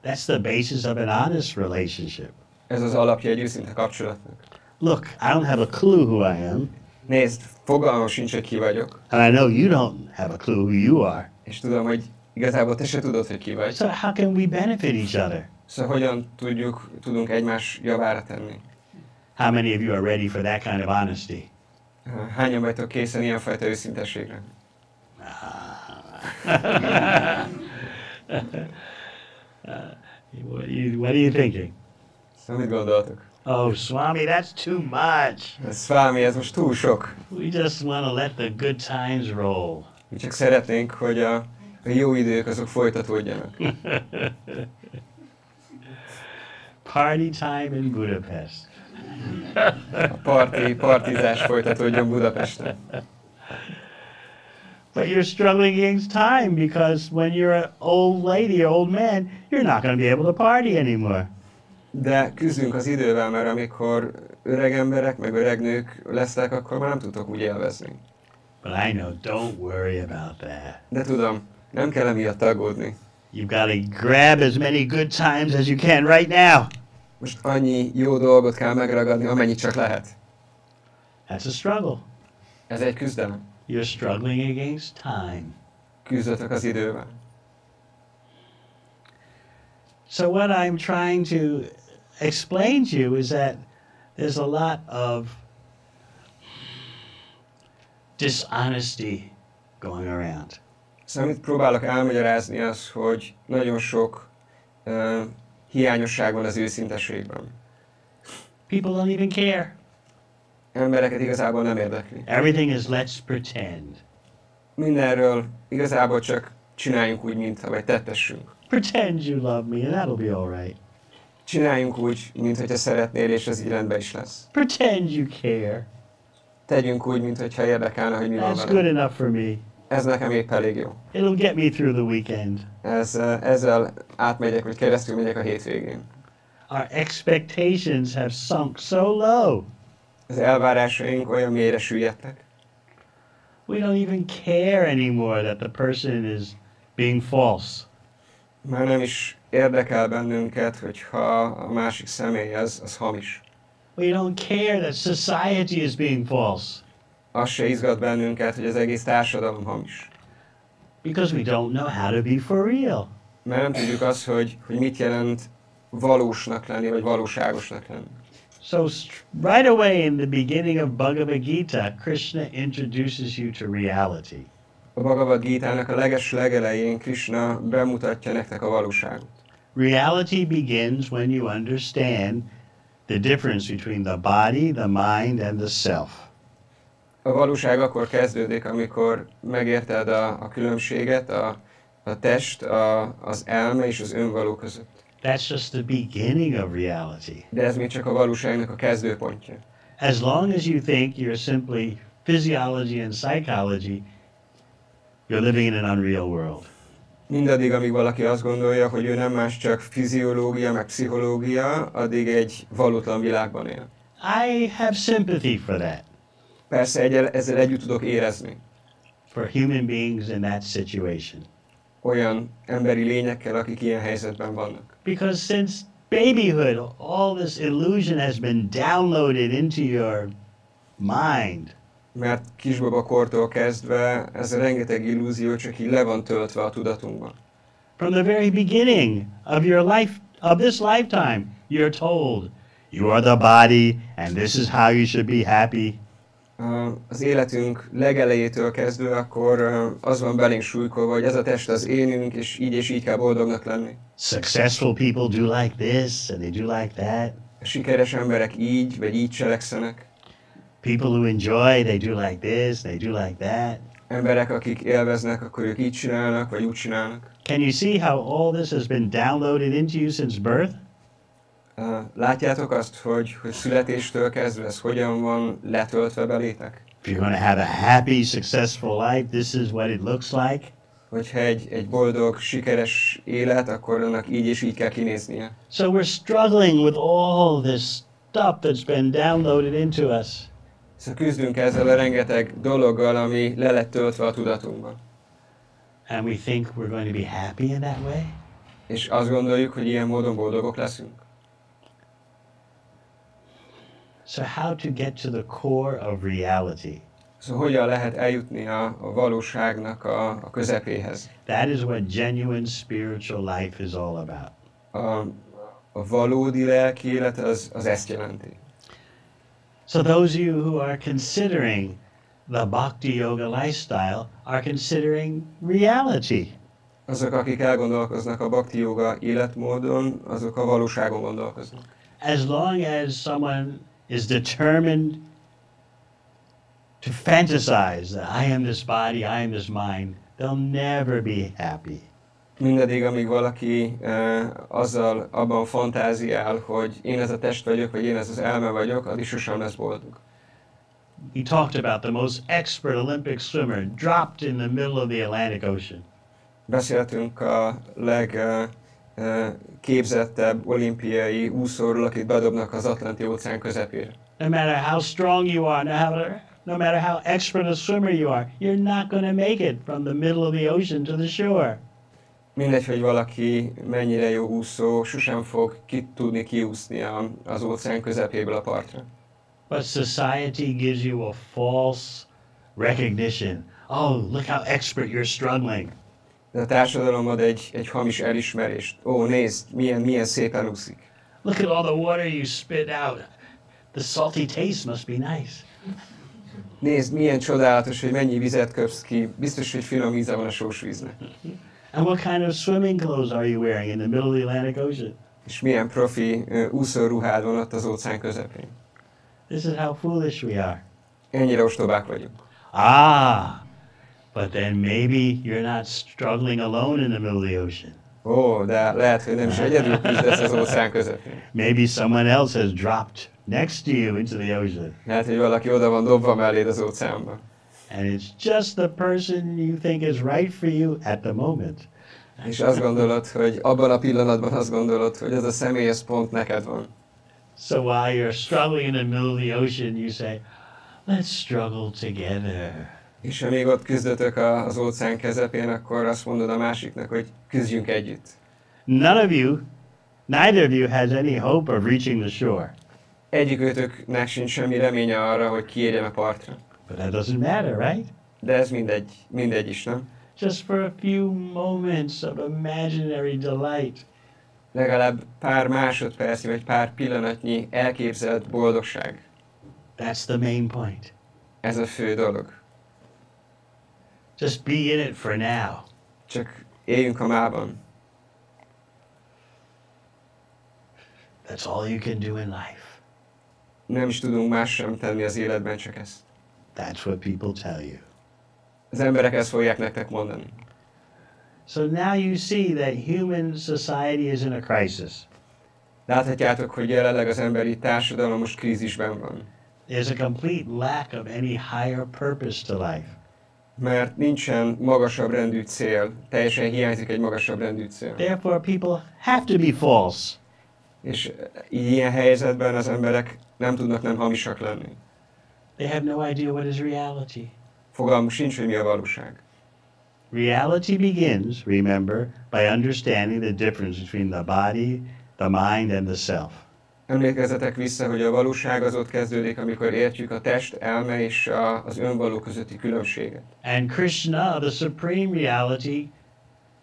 That's the basis of an honest relationship. Ez az alapja egy őszinte kapcsolatnak. Look, I don't have a clue who I am, Nézd, fogalmam sincs, hogy ki vagyok, and I know you don't have a clue who you are. és tudom, hogy igazából te se tudod, hogy ki vagy. So how can we benefit each other? Szóval hogyan tudunk egymás javára tenni? How many of you are ready for that kind of honesty? Hányan vagytok készen ilyenfajta őszintességre? What are you thinking? Szóval mit gondoltok? Oh, Swami, that's too much. Swami, ez most túl sok. We just want to let the good times roll. Mi csak szeretnénk, hogy a jó idők azok folytatódjanak. Party time in Budapest. A partizás folytatódjon Budapesten. But you're struggling against time because when you're an old lady or old man, you're not going to be able to party anymore. De küzdünk az idővel, mert amikor öreg emberek, meg öreg nők lesznek, akkor már nem tudtok úgy élvezni. But I know, don't worry about that. De tudom, nem kell emiatt aggódni. You've got to grab as many good times as you can right now. Most annyi jó dolgot kell megragadni, amennyit csak lehet. That's a struggle. Ez egy küzdelem. You're struggling against time. Küzdötök az idővel. So what I'm trying to explain to you is that there's a lot of dishonesty going around. Szóval amit próbálok elmagyarázni az, hogy nagyon sok hiányosság van az őszinteségben. People don't even care. Embereket igazából nem érdekli. Everything is let's pretend. Mindenről igazából csak csináljunk úgy, mintha, vagy tettessünk. Pretend you love me and that'll be all right. Csináljunk úgy, mintha szeretnél, és ez így rendben is lesz. Pretend you care. Tegyünk úgy, mintha érdekelne, hogy mi van That's good velem. enough for me. Ez nekem épp elég jó. It'll get me through the weekend. Ezzel átmegyek, vagy keresztül megyek a hétvégén. Our expectations have sunk so low. Az elvárásaink olyan mélyre süllyedtek. We don't even care anymore that the person is being false. Már nem is érdekel bennünket, hogyha a másik személy az hamis. We don't care that society is being false. Az se izgat bennünket, hogy az egész társadalom hamis. Because we don't know how to be for real. Mert nem tudjuk azt, hogy mit jelent valósnak lenni, vagy valóságosnak lenni. So right away in the beginning of Bhagavad Gita, Krishna introduces you to reality. A Bhagavad Gítának a legelején Krishna bemutatja nektek a valóságot. Reality begins when you understand the difference between the body, the mind, and the self. A valóság akkor kezdődik, amikor megérted a különbséget, a test, az elme és az önvaló között. That's just the beginning of reality. De ez még csak a valóságnak a kezdőpontja. As long as you think you're simply physiology and psychology, you're living in an unreal world. Mindaddig, amíg valaki azt gondolja, hogy ő nem más csak fiziológia, meg pszichológia, addig egy valótlan világban él. I have sympathy for that. Persze ezzel együtt tudok érezni. For human beings in that situation. Olyan emberi lényekkel, akik ilyen helyzetben vannak. Because since babyhood, all this illusion has been downloaded into your mind. Mert kisbabakortól kezdve ez a rengeteg illúzió csak így le van töltve a tudatunkban. From the very beginning of your life, of this lifetime, you're told, you are the body, and this is how you should be happy. Az életünk legelejétől kezdve akkor az van belénk súlykolva, hogy ez a test az énünk, és így kell boldognak lenni. Successful people do like this, and they do like that. A sikeres emberek így, vagy így cselekszenek. People who enjoy, they do like this, they do like that. Emberek, akik élveznek, akkor ők így csinálnak, vagy úgy csinálnak. Can you see how all this has been downloaded into you since birth? Látjátok azt, hogy születéstől kezdve ez hogyan van letöltve belétek? If you're going to have a happy, successful life, this is what it looks like. Hogyha egy boldog, sikeres élet, akkor annak így és így kell kinéznie. So we're struggling with all this stuff that's been downloaded into us. Szóval küzdünk ezzel a rengeteg dologgal, ami le lett töltve a tudatunkban. And we think we're going to be happy in that way. És azt gondoljuk, hogy ilyen módon boldogok leszünk. So how to get to the core of reality? Szóval hogyan lehet eljutni a valóságnak a közepéhez? That is what genuine spiritual life is all about. A valódi lelki élet az ezt jelenti. So those of you who are considering the bhakti yoga lifestyle are considering reality. Azok, akik elgondolkoznak a bhakti yoga életmódon, azok a valóságon gondolkoznak. As long as someone is determined to fantasize that I am this body, I am this mind, they'll never be happy. Mindaddig, amíg valaki abban fantáziál, hogy én ez a test vagyok, vagy én ez az elme vagyok, addig sosem lesz boldog. He talked about the most expert Olympic swimmer dropped in the middle of the Atlantic Ocean. Beszéltünk a legképzettebb olimpiai úszóról, akit bedobnak az Atlanti óceán közepére. No matter how strong you are, no matter how expert a swimmer you are, you're not going to make it from the middle of the ocean to the shore. Mindegy, hogy valaki mennyire jó úszó, sosem fog tudni kiúszni az óceán közepéből a partra. But society gives you a false recognition. Oh, look how expert you're struggling. De a társadalom ad egy hamis elismerést. Ó, nézd, milyen szépen úszik. Look at all the water you spit out. The salty taste must be nice. Nézd, milyen csodálatos, hogy mennyi vizet köpsz ki. Biztos, hogy finom íze van a sós víznek. And what kind of swimming clothes are you wearing in the middle of the Atlantic Ocean? És milyen profi úszóruhád van ott az óceán közepén. This is how foolish we are. Ennyire ostobák vagyunk. Ah, but then maybe you're not struggling alone in the middle of the ocean. Ó, de lehet, hogy nem is egyedül küzdesz az óceán közepén. Maybe someone else has dropped next to you into the ocean. Lehet, hogy valaki oda van dobva melléd az óceánba. And it's just the person you think is right for you at the moment. És azt gondolod, hogy abban a pillanatban azt gondolod, hogy ez a személy, ez pont neked van. So while you're struggling in the middle of the ocean, you say, let's struggle together. És ha még ott küzdötök az óceán közepén, akkor azt mondod a másiknak, hogy küzdjünk együtt. Neither of you has any hope of reaching the shore. Egyikőtöknek sincs semmi reménye arra, hogy kiérjen a partra. But that doesn't matter, right? De ez mindegy is, nem? Just for a few moments of imaginary delight. Legalább pár másodpercnyi vagy pár pillanatnyi elképzelt boldogság. That's the main point. Ez a fő dolog. Just be in it for now. Csak éljünk a mában. That's all you can do in life. Nem is tudunk más sem tenni az életben, csak ezt. That's what people tell you. Az emberek ezt fogják nektek mondani. So now you see that human society is in a crisis. Láthatjátok, hogy jelenleg az emberi társadalom most krízisben van. There's a complete lack of any higher purpose to life. Mert nincsen magasabb rendű cél, teljesen hiányzik egy magasabb rendű cél. Therefore people have to be false. És ilyen helyzetben az emberek nem tudnak nem hamisak lenni. They have no idea what is reality. Fogalmuk sincs, hogy mi a valóság. Reality begins, remember, by understanding the difference between the body, the mind, and the self. Emlékezzetek vissza, hogy a valóság az ott kezdődik, amikor értjük a test, elme és az önvaló közötti különbséget. And Krishna, the supreme reality,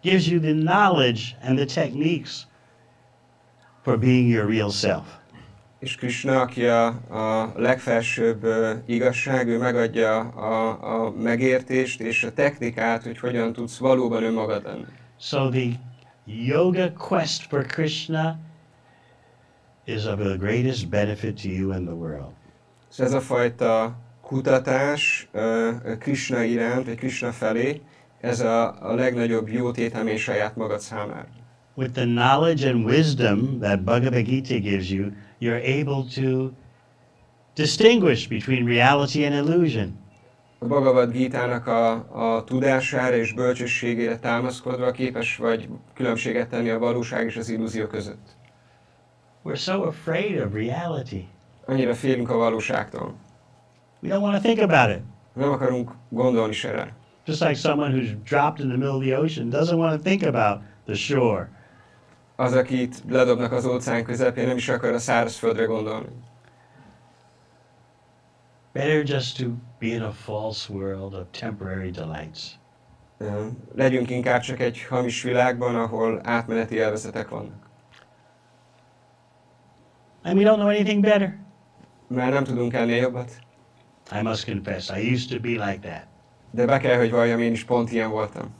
gives you the knowledge and the techniques for being your real self. És Krishna, aki a legfelsőbb igazság, ő megadja a megértést és a technikát, hogy hogyan tudsz valóban önmagad lenni. So the yoga quest for Krishna is of the greatest benefit to you and the world. És ez a fajta kutatás Krishna iránt, vagy Krishna felé, ez a legnagyobb jótétemé saját magad számára. With the knowledge and wisdom that Bhagavad Gita gives you, you're able to distinguish between reality and illusion. A Bhagavad Gítának a tudására és bölcsességére támaszkodva képes vagy különbséget tenni a valóság és az illúzió között. We're so afraid of reality. Annyira félünk a valóságtól. We don't want to think about it. Nem akarunk gondolni se rá. Just like someone who's dropped in the middle of the ocean doesn't want to think about the shore. Az, akit ledobnak az óceán közepén, nem is akar a szárazföldre gondolni. Better just to be in a false world of temporary delights. Legyünk inkább csak egy hamis világban, ahol átmeneti élvezetek vannak. And we don't know anything better. Mert nem tudunk ennél jobbat. I must confess, I used to be like that. De be kell, hogy valljam, én is pont ilyen voltam.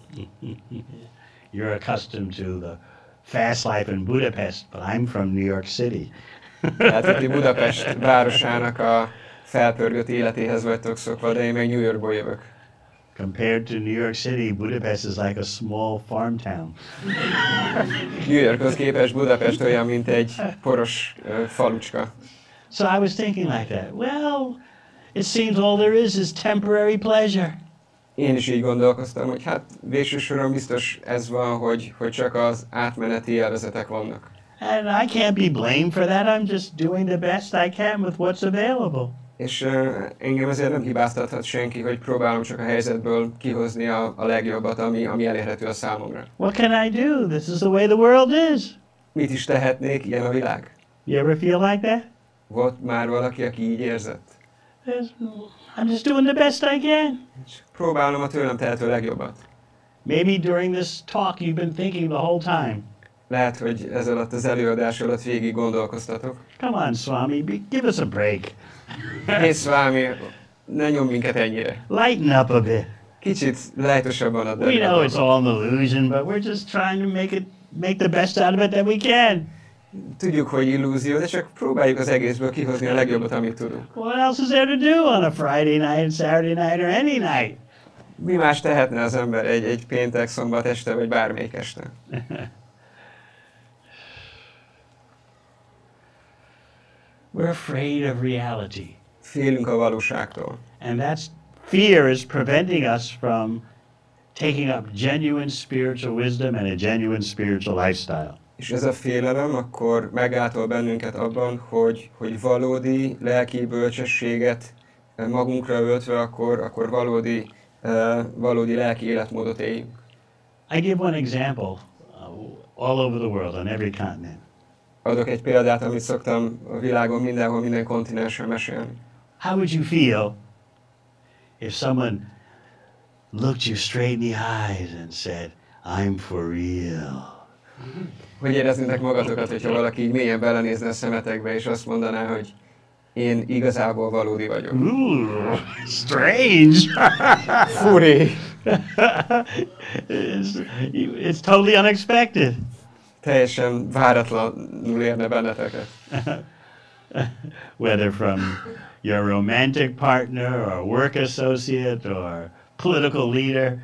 You're accustomed to the fast life in Budapest, but I'm from New York City. Hát itt Budapest városának a felpörgött életéhez vagytok szokva, de én meg New Yorkból jövök. Compared to New York City, Budapest is like a small farm town. New Yorkhoz képest Budapest olyan, mint egy poros falucska. So I was thinking like that. Well, it seems all there is temporary pleasure. Én is így gondolkoztam, hogy hát végső soron biztos ez van, hogy csak az átmeneti élvezetek vannak. And I can't be blamed for that. I'm just doing the best I can with what's available. És engem ezért nem hibáztathat senki, hogy próbálom csak a helyzetből kihozni a legjobbat, ami elérhető a számomra. What can I do? This is the way the world is. Mit is tehetnék, ilyen a világ? You ever feel like that? Volt már valaki, aki így érzett? I'm just doing the best I can. Próbálom a tőlem tehető legjobbat. Maybe during this talk you've been thinking the whole time. Lehet, hogy ez alatt az előadás alatt végig gondolkoztatok. Come on, Swami, give us a break. Hé, Swami, ne nyom minket ennyire. Lighten up a bit. Kicsit lejtosabban add We know it's el. all an illusion, but we're just trying to make the best out of it that we can. Tudjuk, hogy illúzió, de csak próbáljuk az egészből kihozni a legjobbat, amit tudunk. What else is there to do on a Friday night, Saturday night, or any night? Mi más tehetne az ember egy péntek, szombat este, vagy bármelyik este? We're afraid of reality. Félünk a valóságtól. And fear is preventing us from taking up genuine spiritual wisdom and a genuine spiritual lifestyle. És ez a félelem akkor megálltol bennünket abban, hogy valódi lelki bölcsességet magunkra öltve, akkor valódi lelki életmódot éljünk. I give one example all over the world, on every continent. Adok egy példát, amit szoktam a világon mindenhol, minden kontinensen mesélni. How would you feel if someone looked you straight in the eyes and said, I'm for real? Hogy éreznétek magatokat, hogyha valaki így mélyen belenézne a szemetekbe, és azt mondaná, hogy én igazából valódi vagyok. Ooh, strange. Furi! It's totally unexpected. Teljesen váratlanul érne benneteket. Whether from your romantic partner or work associate or political leader.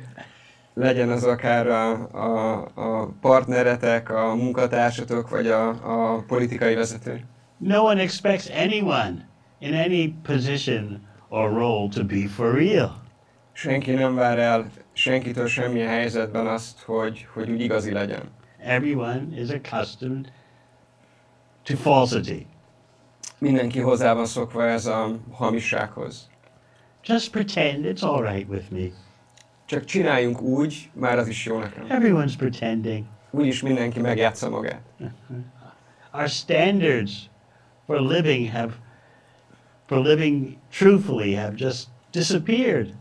Legyen az akár a partneretek, a munkatársatok, vagy a politikai vezető. No one expects anyone in any position or role to be for real. Senki nem vár el senkitől semmilyen helyzetben azt, hogy úgy igazi legyen. Everyone is accustomed to falsity. Mindenki hozzá van szokva ez a hamissághoz. Just pretend it's all right with me. Csak csináljunk úgy, már az is jó nekem. Everyone's pretending. Úgyis mindenki megjátsza magát. Our standards for living truthfully have just disappeared.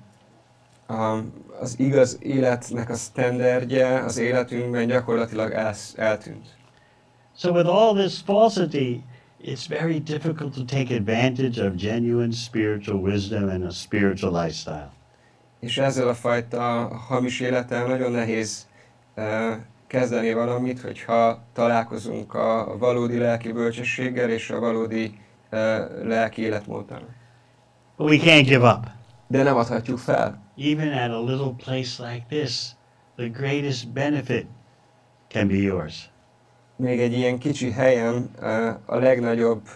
Az igaz életnek a sztenderdje az életünkben gyakorlatilag eltűnt. So with all this falsity, it's very difficult to take advantage of genuine spiritual wisdom and a spiritual lifestyle. És ezzel a fajta hamis élettel nagyon nehéz kezdeni valamit, hogyha találkozunk a valódi lelki bölcsességgel és a valódi lelki életmóddal. But we can't give up. De nem adhatjuk fel. Even at a little place like this, the greatest benefit can be yours. Még egy ilyen kicsi helyen a legnagyobb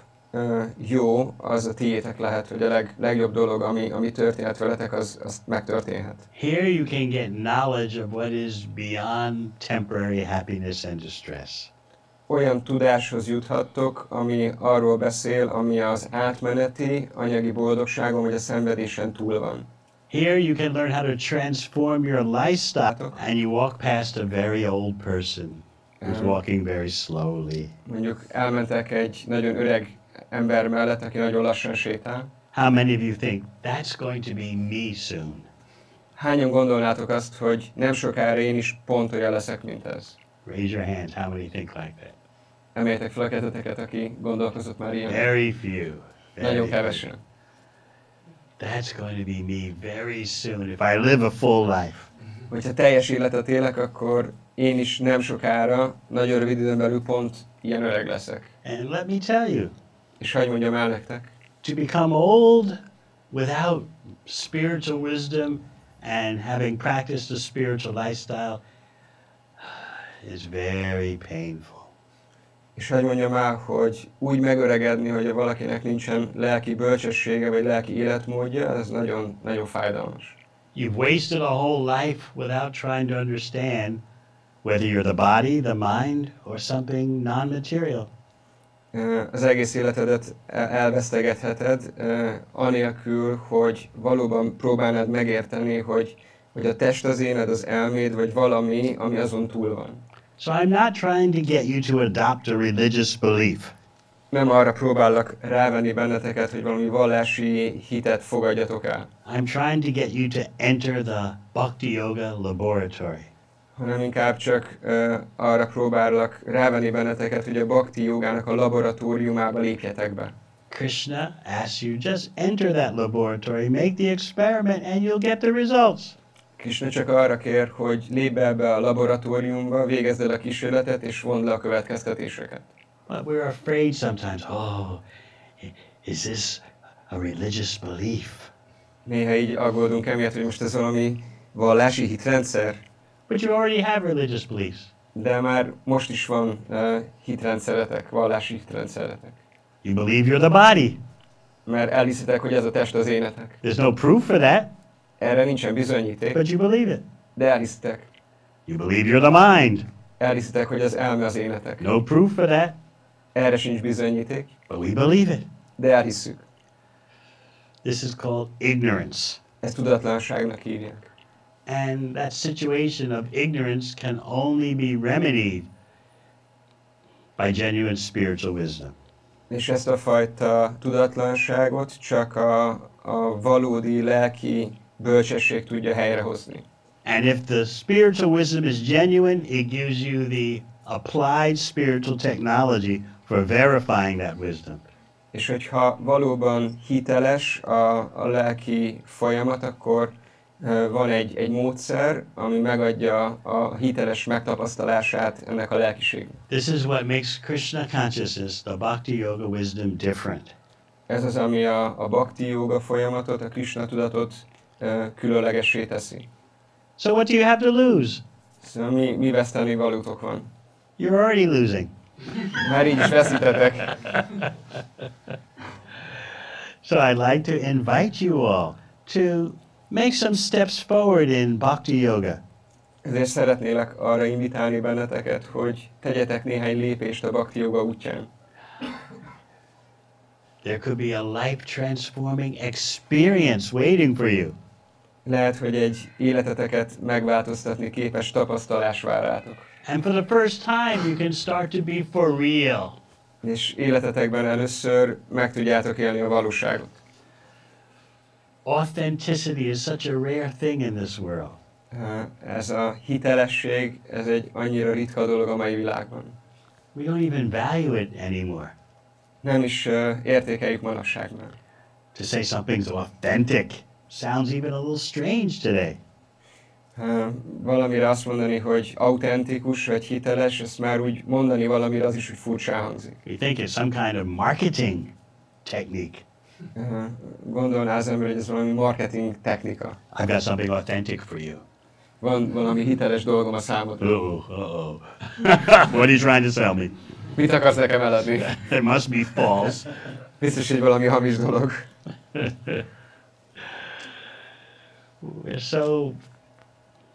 jó az a tiétek lehet, hogy a legjobb dolog, ami történhet veletek, az megtörténhet. Here you can get knowledge of what is beyond temporary happiness and distress. Olyan tudáshoz juthattok, ami arról beszél, ami az átmeneti anyagi boldogságon vagy a szenvedésen túl van. Here you can learn how to transform your lifestyle and you walk past a very old person who's walking very slowly. Mondjuk elmentek egy nagyon öreg ember mellett, aki nagyon lassan sétál. How many of you think that's going to be me soon? Hányan gondolnátok azt, hogy nem sokára én is pont olyan leszek, mint ez? Raise your hands. How many think like that? Emeljétek fel a kezeteket, aki gondolkozott már ilyen. Very few. Nagyon kevesen. That's going to be me very soon if I live a full life. Hogyha teljes életet élek, akkor én is nem sokára, nagyon rövid időn belül pont ilyen öreg leszek. And let me tell you, És hadd mondjam el nektek, to become old without spiritual wisdom and having practiced a spiritual lifestyle is very painful. és hadd mondjam el, hogy úgy megöregedni, hogy valakinek nincsen lelki bölcsessége vagy lelki életmódja, ez nagyon, nagyon fájdalmas. You've wasted a whole life without trying to understand whether you're the body, the mind, or something non-material. az egész életedet elvesztegetheted, anélkül, hogy valóban próbálnád megérteni, hogy a test az éned, az elméd, vagy valami, ami azon túl van. So I'm not trying to get you to adopt a religious belief. Nem arra próbállak rávenni benneteket, hogy valami vallási hitet fogadjatok el, I'm trying to get you to enter the Bhakti Yoga laboratory. hanem inkább csak arra próbálok rávenni benneteket, hogy a bhakti jogának a laboratóriumába lépjetek be. Krishna asks you, just enter that laboratory, make the experiment, and you'll get the results. Krishna csak arra kér, hogy lépj be ebbe a laboratóriumba, végezd el a kísérletet, és vond le a következtetéseket. But we're afraid sometimes, oh, is this a religious belief? Néha így aggódunk emiatt, hogy most ez valami vallási hitrendszer, But you already have religious beliefs. de már most is van hitrendszeretek, vallási hitrendszeretek. You believe you're the body. Mert elhiszitek, hogy ez a test az énetek. There's no proof for that, Erre nincsen bizonyíték, but you believe it. de elhiszitek. You believe you're the mind. Elhiszitek, hogy az elme az énetek. No proof for that, Erre sincs bizonyíték, but we believe it. de elhisszük. This is called ignorance. Ezt tudatlanságnak hívják. And that situation of ignorance can only be remedied by genuine spiritual wisdom. És ezt a fajta tudatlanságot csak a valódi lelki bölcsesség tudja helyrehozni. And if the spiritual wisdom is genuine, it gives you the applied spiritual technology for verifying that wisdom. És hogyha valóban hiteles a lelki folyamat, akkor van egy módszer, ami megadja a hiteles megtapasztalását ennek a lelkiségnek. This is what makes Krishna consciousness, the Bhakti Yoga wisdom, different. Ez az, ami a bhakti yoga folyamatot, a Krishna tudatot különlegessé teszi. So what do you have to lose? Szóval mi veszteni valótok van? You're already losing. Már így is veszítetek. So I'd like to invite you all to make some steps forward in Bhakti Yoga. Ezért szeretnélek arra invitálni benneteket, hogy tegyetek néhány lépést a bhakti yoga útján. There could be a life-transforming experience waiting for you. Lehet, hogy egy életeteket megváltoztatni képes tapasztalás vár rátok. And for the first time, you can start to be for real. És életetekben először meg tudjátok élni a valóságot. Authenticity is such a rare thing in this world. Ez a hitelesség, ez egy annyira ritka dolog a mai világban. We don't even value it anymore. Nem is értékeljük manapság már. To say something's authentic sounds even a little strange today. Valamire azt mondani, hogy autentikus vagy hiteles, ezt már úgy mondani valamire az is úgy furcsán hangzik. We think it's some kind of marketing technique. Gondolná az ember, hogy ez valami marketing technika. I've got something authentic for you. Van valami hiteles dolgom a számodra. Uh-oh. What are you trying to sell me? Mit akarsz nekem eladni? It must be false. Biztos, hogy valami hamis dolog. We're so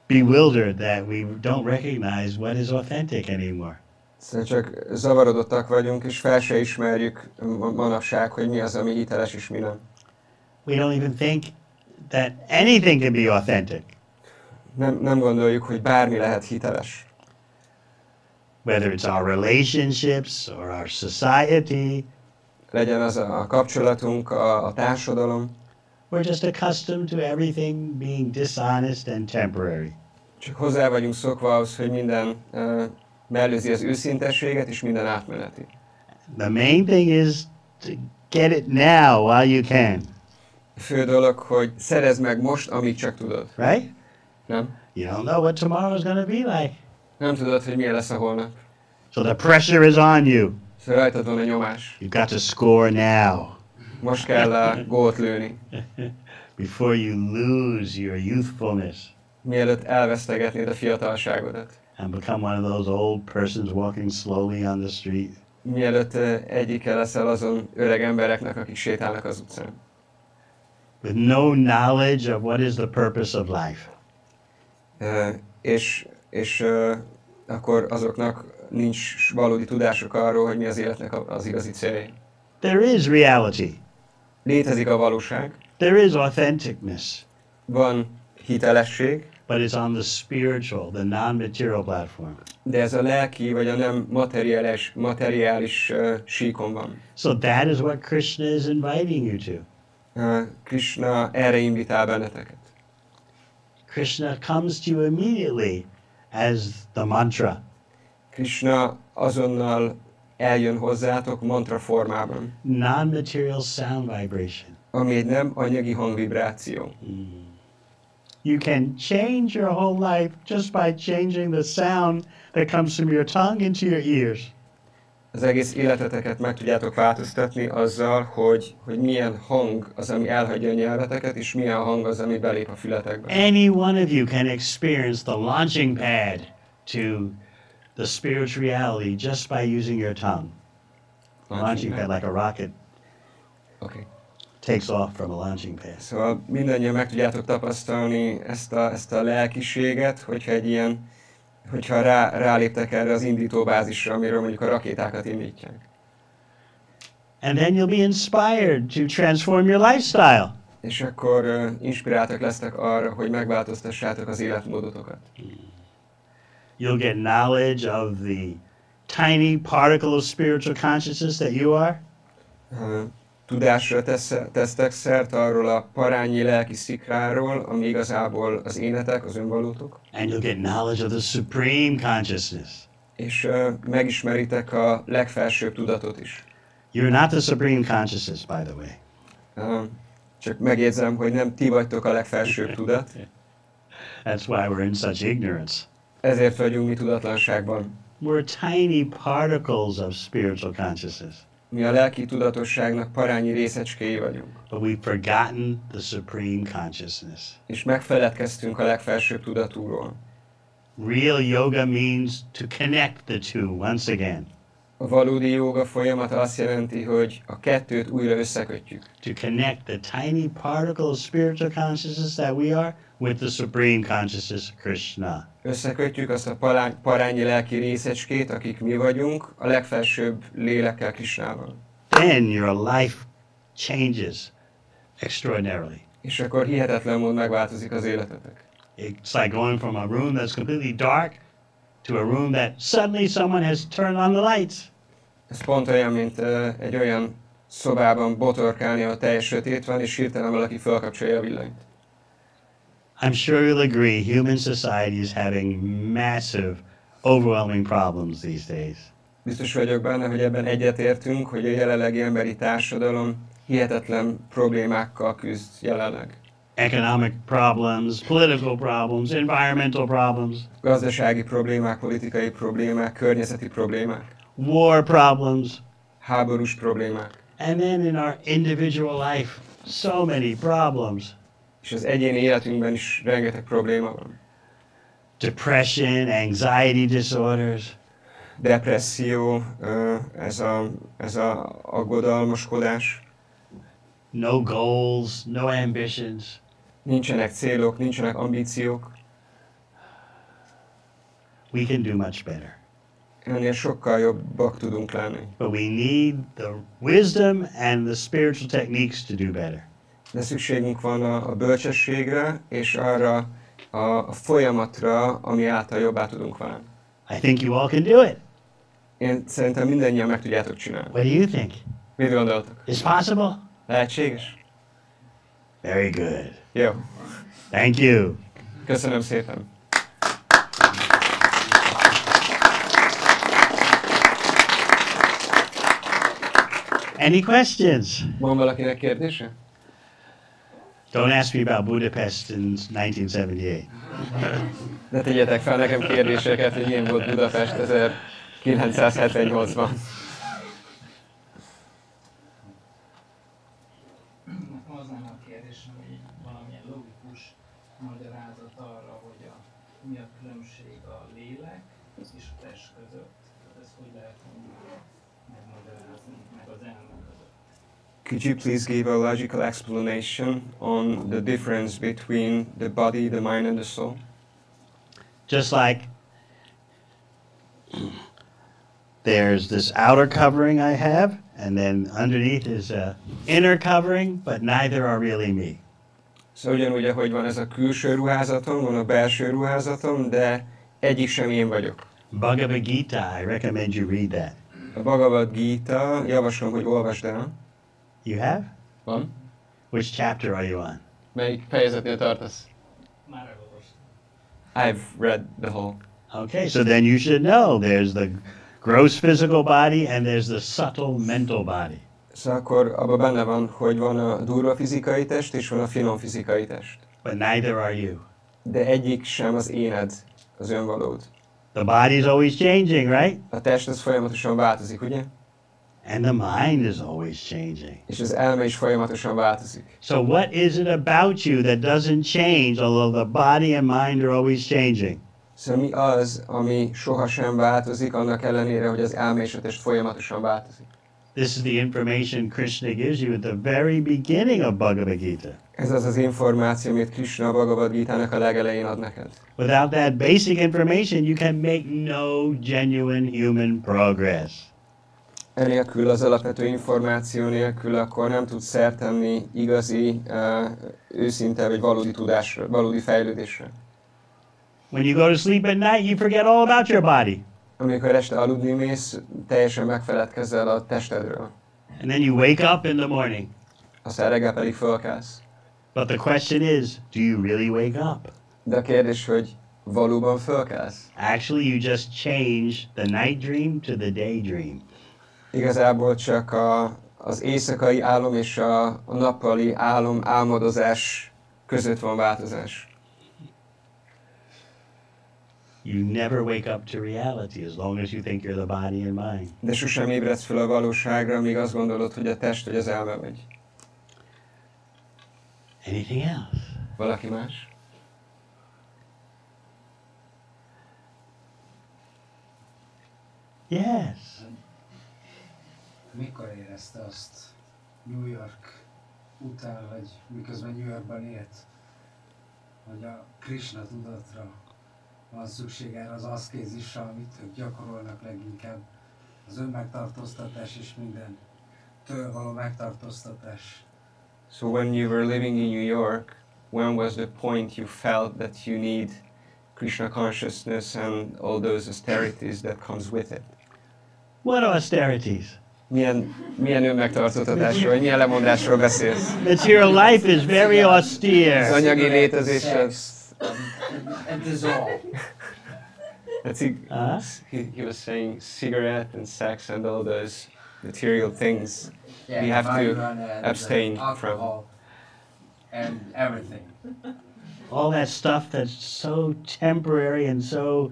bewildered that we don't recognize what is authentic anymore. Szóval csak zavarodottak vagyunk, és fel se ismerjük manapság, hogy mi az, ami hiteles, és mi nem. We don't even think that anything can be authentic. Nem gondoljuk, hogy bármi lehet hiteles. Whether it's our relationships or our society, Legyen az a kapcsolatunk, a társadalom. we're just accustomed to everything being dishonest and temporary. Csak hozzá vagyunk szokva ahhoz, hogy minden mellőzi az őszintességet, és minden átmeneti. The main thing is to get it now while you can, A fő dolog, hogy szerezd meg most, amíg csak tudod. right? Nem? You don't know what tomorrow's going to be like. Nem tudod, hogy milyen lesz a holnap. So the pressure is on you. Szóval rajtad van a nyomás. You've got to score now Most kell a gólt lőni. before you lose your youthfulness Mielőtt elvesztegetnéd a fiatalságodat. and become one of those old persons walking slowly on the street. Mielőtt egyike leszel azon öreg embereknek, akik sétálnak az utcán. With no knowledge of what is the purpose of life. És akkor azoknak nincs valódi tudásuk arról, hogy mi az életnek az igazi célja. There is reality. Létezik a valóság, There is authenticness. van hitelesség, But it's on the spiritual, the non-material platform. de ez a lelki vagy a nem materiális síkon van. So that is what Krishna is inviting you to. Krishna erre invitál benneteket. Krishna comes to you immediately as the mantra. Krishna azonnal eljön hozzátok mantra formában, Non-material sound vibration. ami egy nem anyagi hangvibráció. You can change your whole life just by changing the sound that comes from your tongue into your ears. Az egész életeteket meg tudjátok változtatni azzal, hogy milyen hang az, ami elhagyja a nyelveteket, és milyen hang az, ami belép a fületekbe. Any one of you can experience the launching pad to the spiritual reality just by using your tongue. Launching pad like a rocket Okay. takes off from a launching pad. Szóval mindannyian meg tudjátok tapasztalni ezt a lelkiséget, hogyha ráléptek erre az indítóbázisra, amiről mondjuk a rakétákat indítják. And then you'll be inspired to transform your lifestyle. És akkor inspiráltak lesztek arra, hogy megváltoztassátok az életmódotokat. You'll get knowledge of the tiny particle of spiritual consciousness that you are. Tudásra tesztek szert arról a parányi lelki szikráról, ami igazából az énetek, az önvalótok. And you'll get knowledge of the supreme consciousness. És megismeritek a legfelsőbb tudatot is. You're not the supreme consciousness, by the way. Csak megjegyzem, hogy nem ti vagytok a legfelsőbb tudat. That's why we're in such ignorance. Ezért vagyunk mi tudatlanságban. We're tiny particles of spiritual consciousness. Mi a lelki tudatosságnak parányi részecskéi vagyunk. But we've forgotten the supreme consciousness. És megfeledkeztünk a legfelsőbb tudatúról. Real yoga means to connect the two once again. A valódi jóga folyamata azt jelenti, hogy a kettőt újra összekötjük. To connect the tiny particle of spiritual consciousness that we are with the supreme consciousness, Krishna. Összekötjük azt a parányi lelki részecskét, akik mi vagyunk, a legfelsőbb lélekkel, Krishnával. Then your life changes extraordinarily. És akkor hihetetlen módon megváltozik az életetek. It's like going from a room that's completely dark to a room that suddenly someone has turned on the lights. Ez pont olyan, mint egy olyan szobában botorkálni, ahol teljes sötét van, és hirtelen valaki felkapcsolja a villanyt. I'm sure you'll agree, human society is having massive, overwhelming problems these days. Biztos vagyok benne, hogy ebben egyetértünk, hogy a jelenlegi emberi társadalom hihetetlen problémákkal küzd jelenleg. Economic problems, political problems, environmental problems, Gazdasági problémák, politikai problémák, környezeti problémák, war problems, háborús problémák. and then in our individual life, so many problems. És az egyéni életünkben is rengeteg probléma van. Depression, anxiety disorders, Depresszió, ez a aggodalmaskodás, no goals, no ambitions. nincsenek célok, nincsenek ambíciók. We can do much better. Ennél sokkal jobbak tudunk lenni. But we need the wisdom and the spiritual techniques to do better. De szükségünk van a bölcsességre, és arra a folyamatra, ami által jobbá tudunk válni. I think you all can do it. Én szerintem mindannyian meg tudjátok csinálni. What do you think? Mit gondoltok? Is possible? Lehetséges? Very good. Jó. Thank you. Köszönöm szépen. Any questions? Van valakinek kérdése? Don't ask me about Budapest in 1978. Ne tegyetek fel nekem kérdéseket, hogy milyen volt Budapest 1978-ban. Az lenne a kérdésem, hogy valamilyen logikus magyarázat arra, hogy mi a különbség a lélek és a test között. Ez hogy lehet megmagyarázni, meg az elme között. Could you please give a logical explanation on the difference between the body, the mind and the soul? Just like there's this outer covering I have, and then underneath is a inner covering, but neither are really me. Szóval ugyanúgy, ahogy van ez a külső ruházatom, van a belső ruházatom, de egyik sem én vagyok. Bhagavad Gita, I recommend you read that. A Bhagavad Gita, javaslom, hogy olvasd el. You have? Van? Which chapter are you on? Melyik fejezetnél tartasz? Már elolvastam. I've read the whole. Okay, so then you should know there's the gross physical body and there's the subtle mental body. Szóval akkor abban benne van, hogy van a durva fizikai test és van a finom fizikai test. But neither are you. De egyik sem az éned, az önvalód. The body's always changing, right? A test az folyamatosan változik, ugye? And the mind is always changing. És az elme is folyamatosan változik. So what is it about you that doesn't change, although the body and mind are always changing? Szóval mi az, ami sohasem változik, annak ellenére, hogy az elme és a test folyamatosan változik? This is the information Krishna gives you at the very beginning of Bhagavad Gita. Ez az az információ, amit Krishna a Bhagavad Gita-nak a legelején ad neked. Without that basic information, you can make no genuine human progress. Enélkül, az alapvető információ nélkül, akkor nem tudsz szert tenni igazi, őszinte vagy valódi tudásra, valódi fejlődésre. When you go to sleep at night, you forget all about your body. Amikor este aludni mész, teljesen megfeledkezel a testedről. And then you wake up in the morning. Aztán reggel pedig fölkelsz. But the question is, do you really wake up? De a kérdés, hogy valóban fölkelsz? Actually, you just change the night dream to the daydream. Igazából csak az éjszakai álom és a nappali álmodozás között van változás. You never wake up to reality as long as you think you're the body and mind. De sosem ébredsz fel a valóságra, míg azt gondolod, hogy a test vagy az elme vagy. Anything else? Valaki más? Yes. Mikor érezte azt New York után, vagy miközben New Yorkban élt, hogy a Krishna tudatra van szükség erre az aszkézisre, amit ők gyakorolnak leginkább, az önmegtartóztatás és minden től való megtartóztatás. So when you were living in New York, when was the point you felt that you need Krishna consciousness and all those austerities that comes with it? What austerities? Milyen önmegtartóztatásról, vagy milyen lemondásról beszélsz? Material life is very Az austere. anyagi létezés az... And this all. He was saying cigarette and sex and all those material things we have to abstain from. Alcohol and everything. All that stuff that's so temporary and so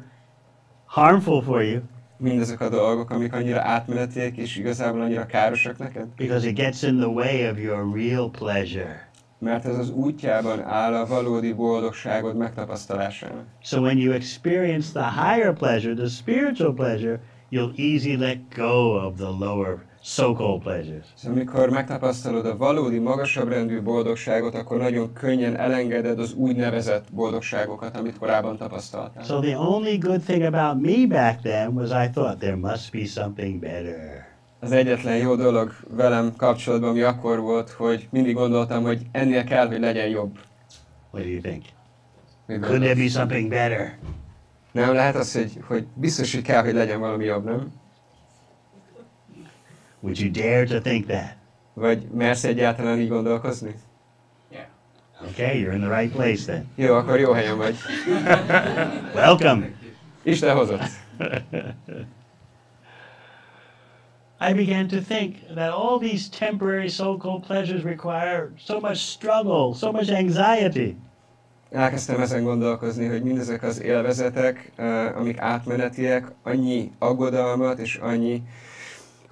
harmful for you. Mindazok a dolgok, amik annyira átmenetiek és igazából annyira károsak neked? Because it gets in the way of your real pleasure. Mert ez az útjában áll a valódi boldogságod megtapasztalásának. So when you experience the higher pleasure, the spiritual pleasure, you'll easily let go of the lower so-called pleasures. Szóval amikor megtapasztalod a valódi magasabb rendű boldogságot, akkor nagyon könnyen elengeded az úgynevezett boldogságokat, amit korábban tapasztaltál. So the only good thing about me back then was I thought there must be something better. Az egyetlen jó dolog velem kapcsolatban, ami akkor volt, hogy mindig gondoltam, hogy ennél kell, hogy legyen jobb. What do you think? Mit Could there be gondolsz? something better? Nem lehet az, hogy biztos, hogy kell, hogy legyen valami jobb, nem? Would you dare to think that? Vagy mersz egyáltalán így gondolkozni? Yeah. Okay, you're in the right place then. Jó, akkor jó helyen vagy. Welcome. Isten hozott. I began to think that all these temporary so-called pleasures require so much struggle, so much anxiety. Elkezdtem ezen gondolkozni, hogy mindezek az élvezetek, amik átmenetiek, annyi aggodalmat és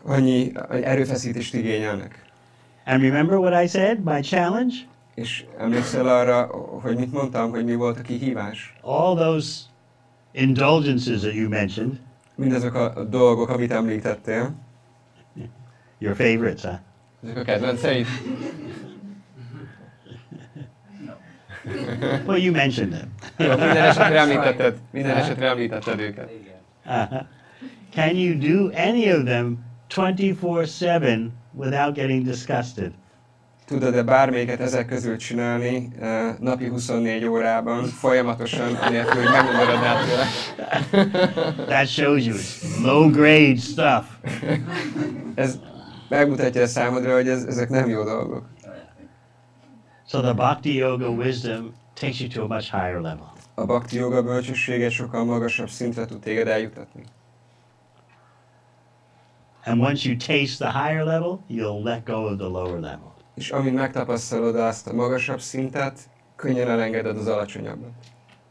annyi erőfeszítést igényelnek. And remember what I said, my challenge? És emlékszel arra, hogy mit mondtam, hogy mi volt a kihívás? All those indulgences that you mentioned, Mindazok a dolgok, amit említettél, your favorites, huh? ezek a kedvenceid? Well, you mentioned them. Jó, minden esetre említetted őket. Igen. Uh-huh. Can you do any of them 24/7 without getting disgusted? Tudod-e bármelyiket ezek közül csinálni napi 24 órában, folyamatosan, anélkül, hogy meg nem maradnál tőle? That shows you it's low grade stuff. Ez megmutatja számodra, hogy ezek nem jó dolgok. So the bhakti yoga wisdom takes you to a much higher level. A bhakti joga bölcsessége sokkal magasabb szintre tud téged eljutatni. And once you taste the higher level, you'll let go of the lower level. És amint megtapasztalod azt a magasabb szintet, könnyen elengeded az alacsonyabbat.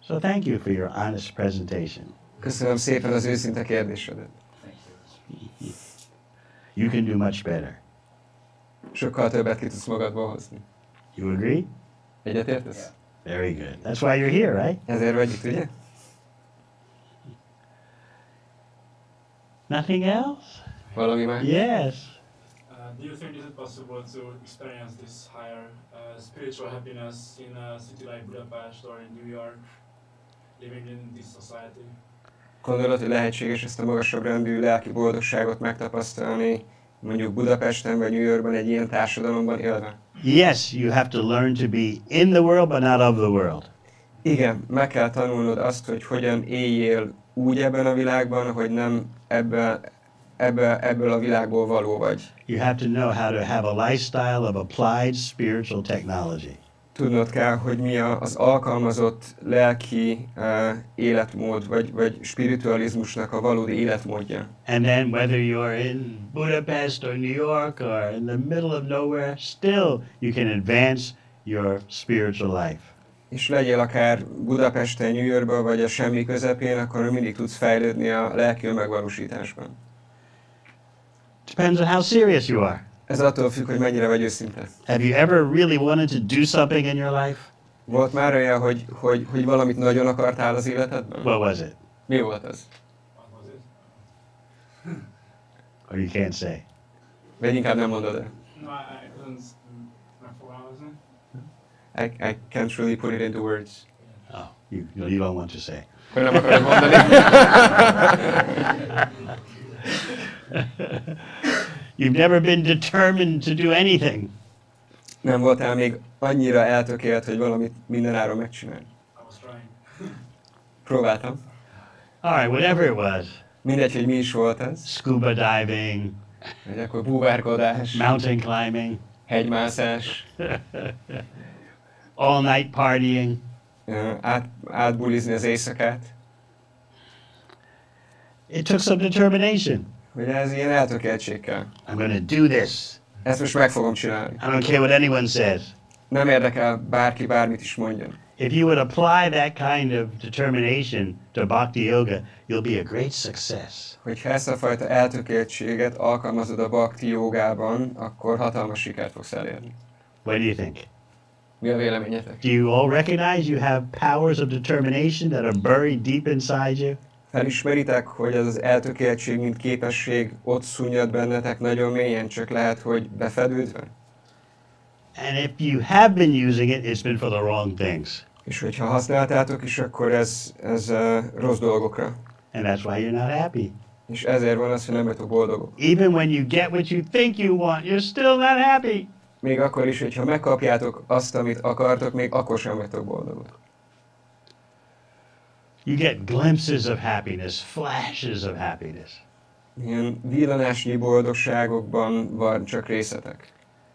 So thank you for your honest presentation. Köszönöm szépen az őszinte kérdésedet. You can do much better. Sokkal többet ki tudsz magadból hozni. You agree? Egyetértesz? Very good. That's why you're here, right? Ezért vagy itt, ugye? Nothing else? Valami más? Yes. Do you think is it possible to experience this higher spiritual happiness in a city like Budapest or in New York, living in this society? Gondolod, hogy lehetséges ezt a magasabb rendű lelki boldogságot megtapasztalni, mondjuk Budapesten vagy New Yorkban egy ilyen társadalomban élve? Yes, you have to learn to be in the world, but not of the world. Igen, meg kell tanulnod azt, hogy hogyan éljél úgy ebben a világban, hogy nem ebből a világból való vagy. You have to know how to have a lifestyle of applied spiritual technology. Tudnod kell, hogy mi az alkalmazott lelki életmód, vagy spiritualizmusnak a valódi életmódja. And then whether you're in Budapest or New York or in the middle of nowhere, still you can advance your spiritual life. És legyél akár Budapesten, New Yorkban, vagy a semmi közepén, akkor mindig tudsz fejlődni a lelki önmegvalósításban. Depends on how serious you are. Ez attól függ, hogy mennyire vagy őszinte. Have you ever really wanted to do something in your life? Volt már olyan, hogy valamit nagyon akartál az életedben? What was it? Mi volt az? What was it? Or you can't say. Vagy inkább nem mondod el? No, I couldn't megfogalmazni. I can't really put it into words. Oh, you don't want to say. Hogy nem akarod mondani? You've never been determined to do anything. Nem voltál még annyira eltökélt, hogy valamit mindenáron megcsinálj. I was trying. Próbáltam. All right, whatever it was. Mindegy, hogy mi is volt ez. Scuba diving, Vagy akkor búvárkodás, mountain climbing, hegymászás, all night partying. átbulizni az éjszakát. It took some determination. Hogy ez ilyen eltökéltség kell. I'm going to do this. Ezt most meg fogom csinálni. I don't care what anyone says. Nem érdekel bárki bármit is mondjon. If you would apply that kind of determination to bhakti yoga, you'll be a great success. Hogyha ezt a fajta eltökéltséget alkalmazod a bhakti jogában, akkor hatalmas sikert fogsz elérni. What do you think? Mi a véleményetek? Do you all recognize you have powers of determination that are buried deep inside you? Felismeritek, hogy ez az eltökéltség, mint képesség ott szunnyad bennetek nagyon mélyen, csak lehet, hogy befedődve? And if you have been using it, it's been for the wrong things. És hogyha használtátok is, akkor ez rossz dolgokra. And that's why you're not happy. És ezért van az, hogy nem vagytok boldogok. Even when you get what you think you want, you're still not happy. Még akkor is, hogyha megkapjátok azt, amit akartok, még akkor sem vagytok boldogok. You get glimpses of happiness, flashes of happiness. Ilyen villanásnyi boldogságokban van csak részletek.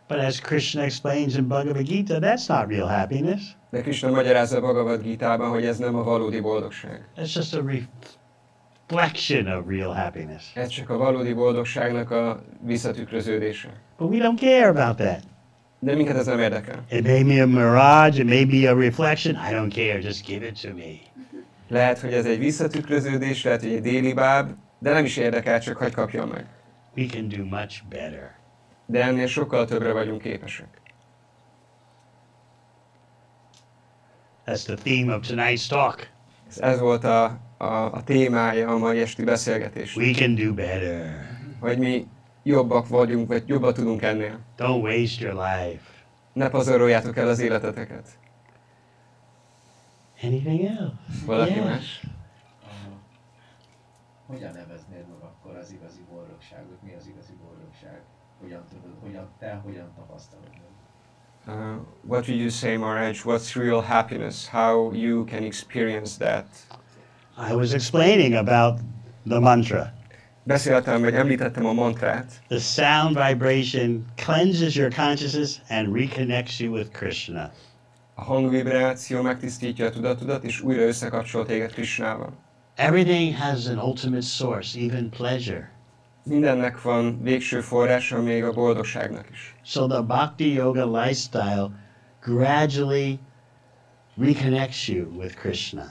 But as Krishna explains in Bhagavad Gita, that's not real happiness. De Krishna magyarázza a Bhagavad Gitában, hogy ez nem a valódi boldogság. It's just a reflection of real happiness. Ez csak a valódi boldogságnak a visszatükröződése. But we don't care about that. De minket ez nem érdekel. It may be a mirage, it may be a reflection. I don't care, just give it to me. Lehet, hogy ez egy visszatükröződés, lehet, hogy egy déli báb, de nem is érdekel, csak hagy kapjam meg. We can do much better. De ennél sokkal többre vagyunk képesek. That's the theme of tonight's talk. Ez volt a témája a mai esti beszélgetésnek. We can do better. Hogy mi jobbak vagyunk, vagy jobban tudunk ennél. Don't waste your life. Ne pazaroljátok el az életeteket. Anything else? Valaki Yeah. más? hogyan neveznéd meg akkor az igazi boldogságot? Mi az igazi boldogság? Hogyan tapasztalod meg? What would you say, Maharaj? What's real happiness? How you can experience that? I was explaining about the mantra. Beszéltem, vagy említettem a mantrát. The sound vibration cleanses your consciousness and reconnects you with Krishna. A hangvibráció megtisztítja a tudatodat, és újra összekapcsol téged Krishnával. Everything has an ultimate source, even pleasure. Mindennek van végső forrása, még a boldogságnak is. So the bhakti yoga lifestyle gradually reconnects you with Krishna.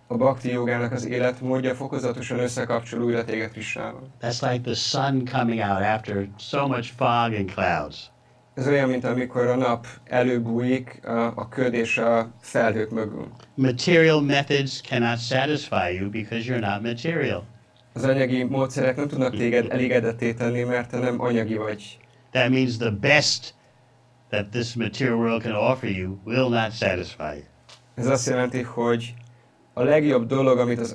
A bhakti jogának az életmódja fokozatosan összekapcsol újra téged Krishnával. That's like the sun coming out after so much fog and clouds. Ez olyan, mint amikor a nap előbújik a köd és a felhők mögül. Material methods cannot satisfy you because you're not material. Az anyagi módszerek nem tudnak téged elégedetté tenni, mert te nem anyagi vagy. That means the best that this material world can offer you will not satisfy you. Ez azt jelenti, hogy a legjobb dolog, amit az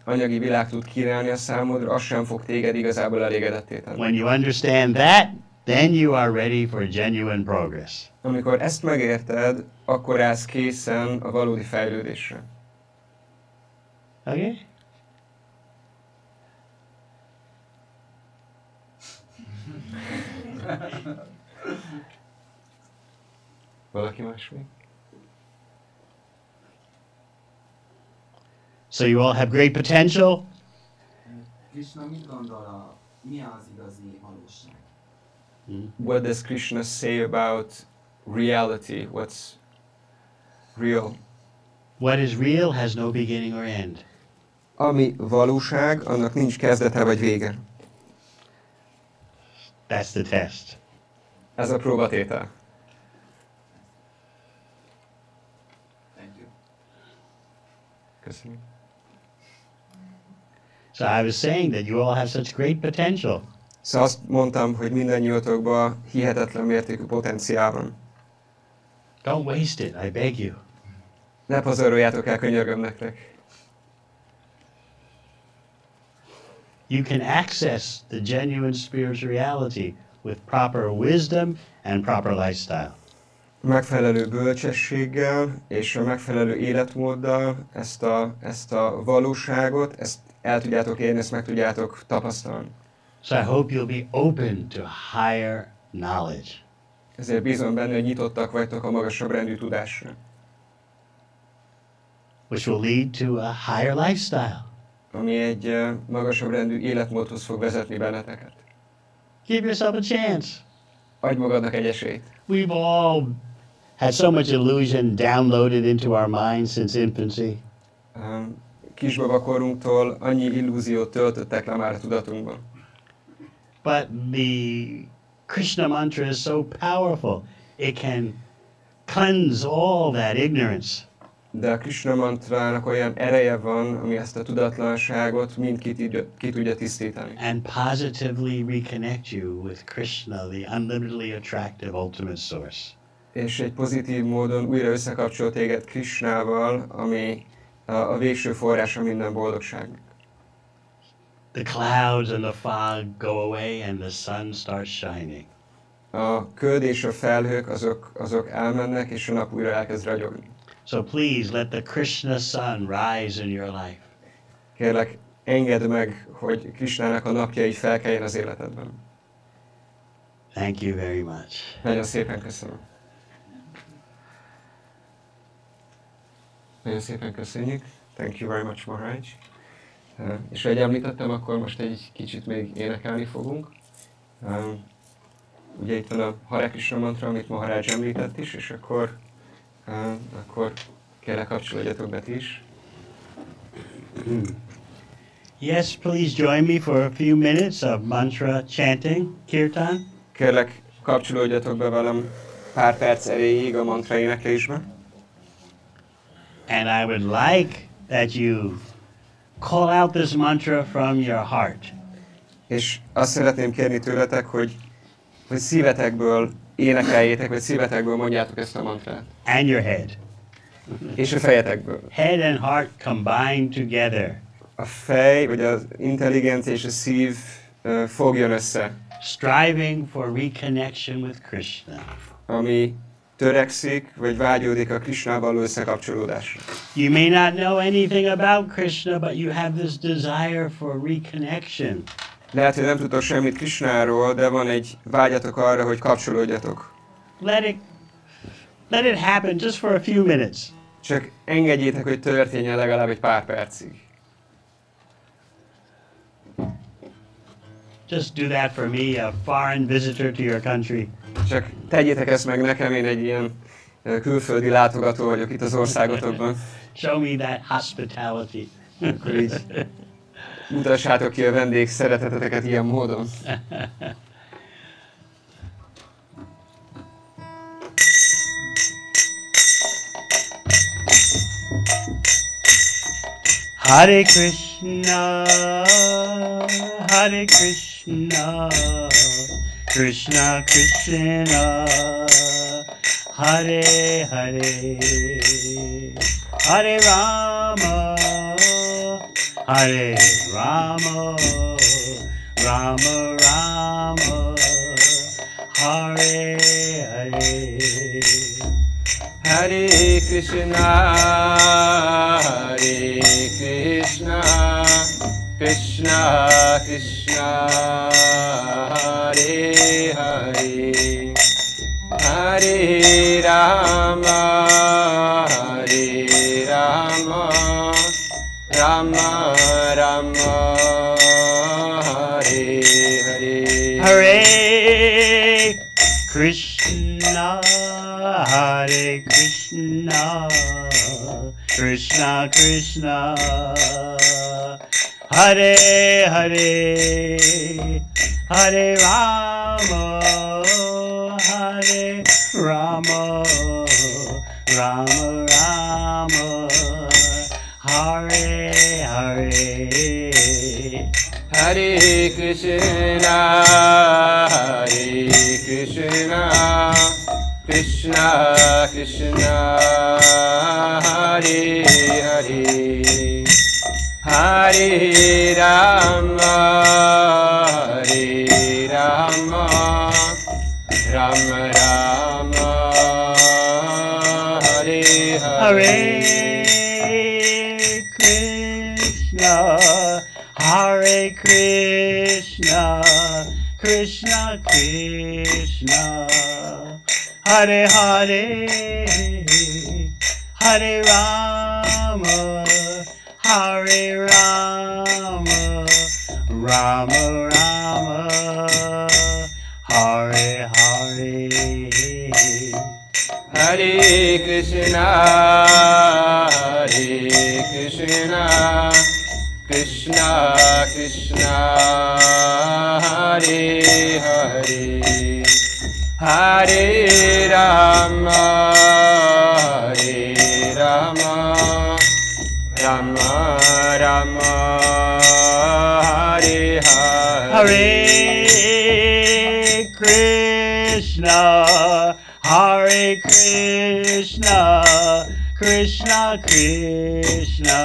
anyagi világ tud kínálni a számodra, az sem fog téged igazából elégedetté tenni. When you understand that, then you are ready for genuine progress. Amikor ezt megérted, akkor állsz készen a valódi fejlődésre. Okay? Valaki más még? So you all have great potential. Krishna mit gondol, mi az igazi valóság? What does Krishna say about reality? What's real? What is real has no beginning or end. Ami valóság, annak nincs kezdete vagy vége. That's the test. Ez a próbatétel. Thank you. Köszönöm. So I was saying that you all have such great potential. Szóval azt mondtam, hogy mindannyiótokban hihetetlen mértékű potenciál van. Don't waste it, I beg you. Ne pazaroljátok el, könyörgöm nektek. You can access the genuine spiritual reality with proper wisdom and proper lifestyle. Megfelelő bölcsességgel és a megfelelő életmóddal ezt a valóságot, ezt el tudjátok érni, ezt meg tudjátok tapasztalni. So I hope you'll be open to higher knowledge. Ezért bízom benne, hogy nyitottak vagytok a magasabb rendű tudásra. Which will lead to a higher lifestyle. Ami egy magasabb rendű életmódhoz fog vezetni benneteket. Give yourself a chance. Adj magadnak egy esélyt. We've all had so much illusion downloaded into our minds since infancy. Kisbabakorunktól annyi illúziót töltöttek le már a tudatunkban. But the Krishna mantra is so powerful. It can cleanse all that ignorance. De a Krishna mantrának olyan ereje van, ami ezt a tudatlanságot mind ki tudja tisztítani. And positively reconnect you with Krishna, the unlimitedly attractive ultimate source. És egy pozitív módon újra összekapcsol téged Krishnával, ami a végső forrása minden boldogságnak. The clouds and the fog go away and the sun starts shining. A köd és a felhők azok elmennek, és a nap újra elkezd ragyogni. So please let the Krishna sun rise in your life. Kérlek, engedd meg, hogy Krishnának a napja így felkeljen az életedben. Thank you very much. Nagyon szépen köszönöm. Nagyon szépen köszönjük. Thank you very much, Maharaj. És ahogy említettem, akkor most egy kicsit még énekelni fogunk. Ugye itt van a Hare Krishna mantra, amit Maharaj említett is, és akkor kérlek, kapcsolódjatok be ti is. Yes, please join me for a few minutes of mantra chanting, kirtan. Kérlek, kapcsolódjatok be velem pár perc erejéig a mantra éneklésbe. And I would like that you call out this mantra from your heart. És azt szeretném kérni tőletek, hogy szívetekből énekeljétek, vagy szívetekből mondjátok ezt a mantrát. And your head. És a fejetekből. Head and heart combined together. a fej, vagy az intelligencia és a szív fogjon össze. Striving for reconnection with Krishna. Ami törekszik, vagy vágyódik a Krishnával való összekapcsolódásra. You may not know anything about Krishna, but you have this desire for reconnection. Lehet, hogy nem tudtok semmit Krishnáról, de van egy vágyatok arra, hogy kapcsolódjatok. Let it happen just for a few minutes. Csak engedjétek, hogy történjen legalább egy pár percig. Just do that for me, a foreign visitor to your country. Csak tegyétek ezt meg nekem, én egy ilyen külföldi látogató vagyok itt az országotokban. Show me that hospitality. Akkor így mutassátok ki a vendég szereteteteket ilyen módon. Hare Krishna, Hare Krishna, Krishna Krishna, Hare Hare, Hare Rama, Hare Rama, Rama Rama, Hare Hare. Hare Krishna, Hare Krishna, Krishna Krishna, Hare Hare, Hare Rama, Hare Rama, Rama Rama, Hare Hare. Hare Krishna, Hare Krishna, Krishna Krishna, Hare Hare, Hare Rama, Hare Rama, Rama Rama, Hare Hare. Hare Krishna, Hare Krishna, Krishna Krishna, Hare Hare, Hare Rama, Hare Rama, Rama Rama, Hare Hare. Hare Krishna, Krishna Krishna, Hare Hare, Hare Rama, Hare Rama, Rama Rama, Hare Hare. Hare Krishna, Hare Krishna, Krishna Krishna, Hare Hare, Hare Rama, Hare Rama, Rama Rama, Hare Hare. Hare Krishna, Hare Krishna, Krishna Krishna,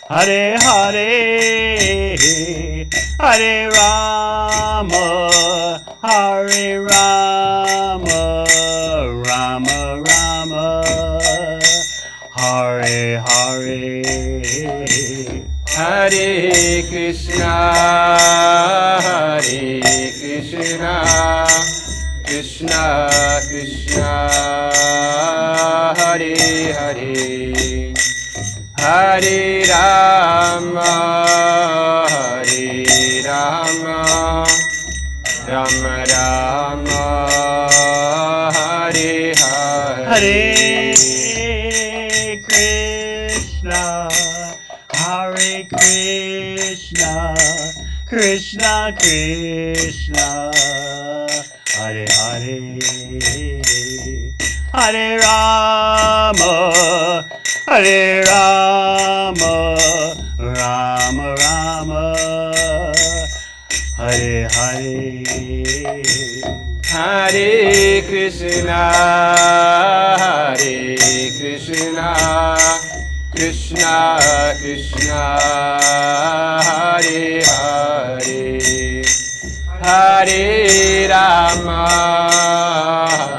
Hare Hare, Hare Rama, Hare Rama, Rama Rama, Hare Hare. Hare Krishna, Hare Krishna, Krishna Krishna, Hare Hare, Hare Rama, Hare Rama, Rama Rama, Hare Hare. Hare Krishna, Hare Krishna, Krishna Krishna, Hare Hare, Hare Rama, Hare Rama, Rama Rama, Hare Hare. Hare Krishna, Hare Krishna, Krishna Krishna Krishna Hare Hare Hare Rama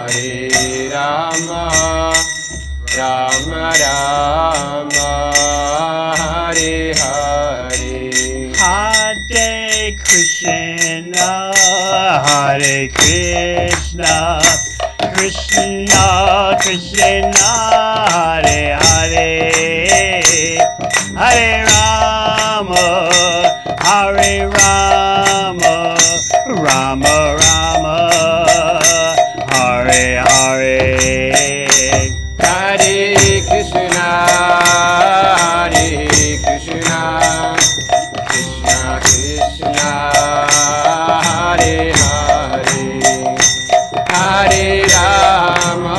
Hare Rama Rama Rama Hare Hare Hare Krishna Hare Krishna Krishna Krishna Hare Hare Hare Rama Hare Rama Rama Rama Hare Hare Hare Krishna Krishna Krishna Hare Hare Hare Rama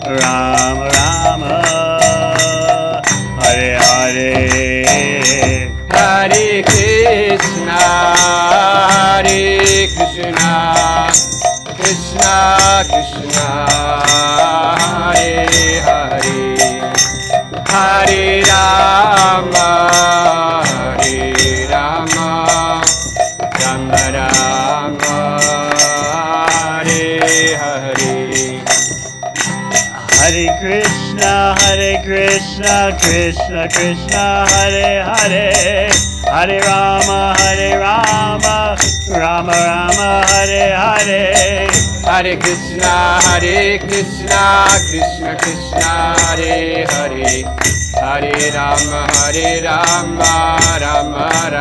Rama Rama Hare Hare Krishna Krishna Krishna Hare Hare Hare Rama Rama Rama Hare Hare Hare Krishna Krishna Krishna Hare Hare Hare Rama Rama Rama Hare Hare Hare Krishna Krishna Krishna Hare Hare Hare Rama Rama Rama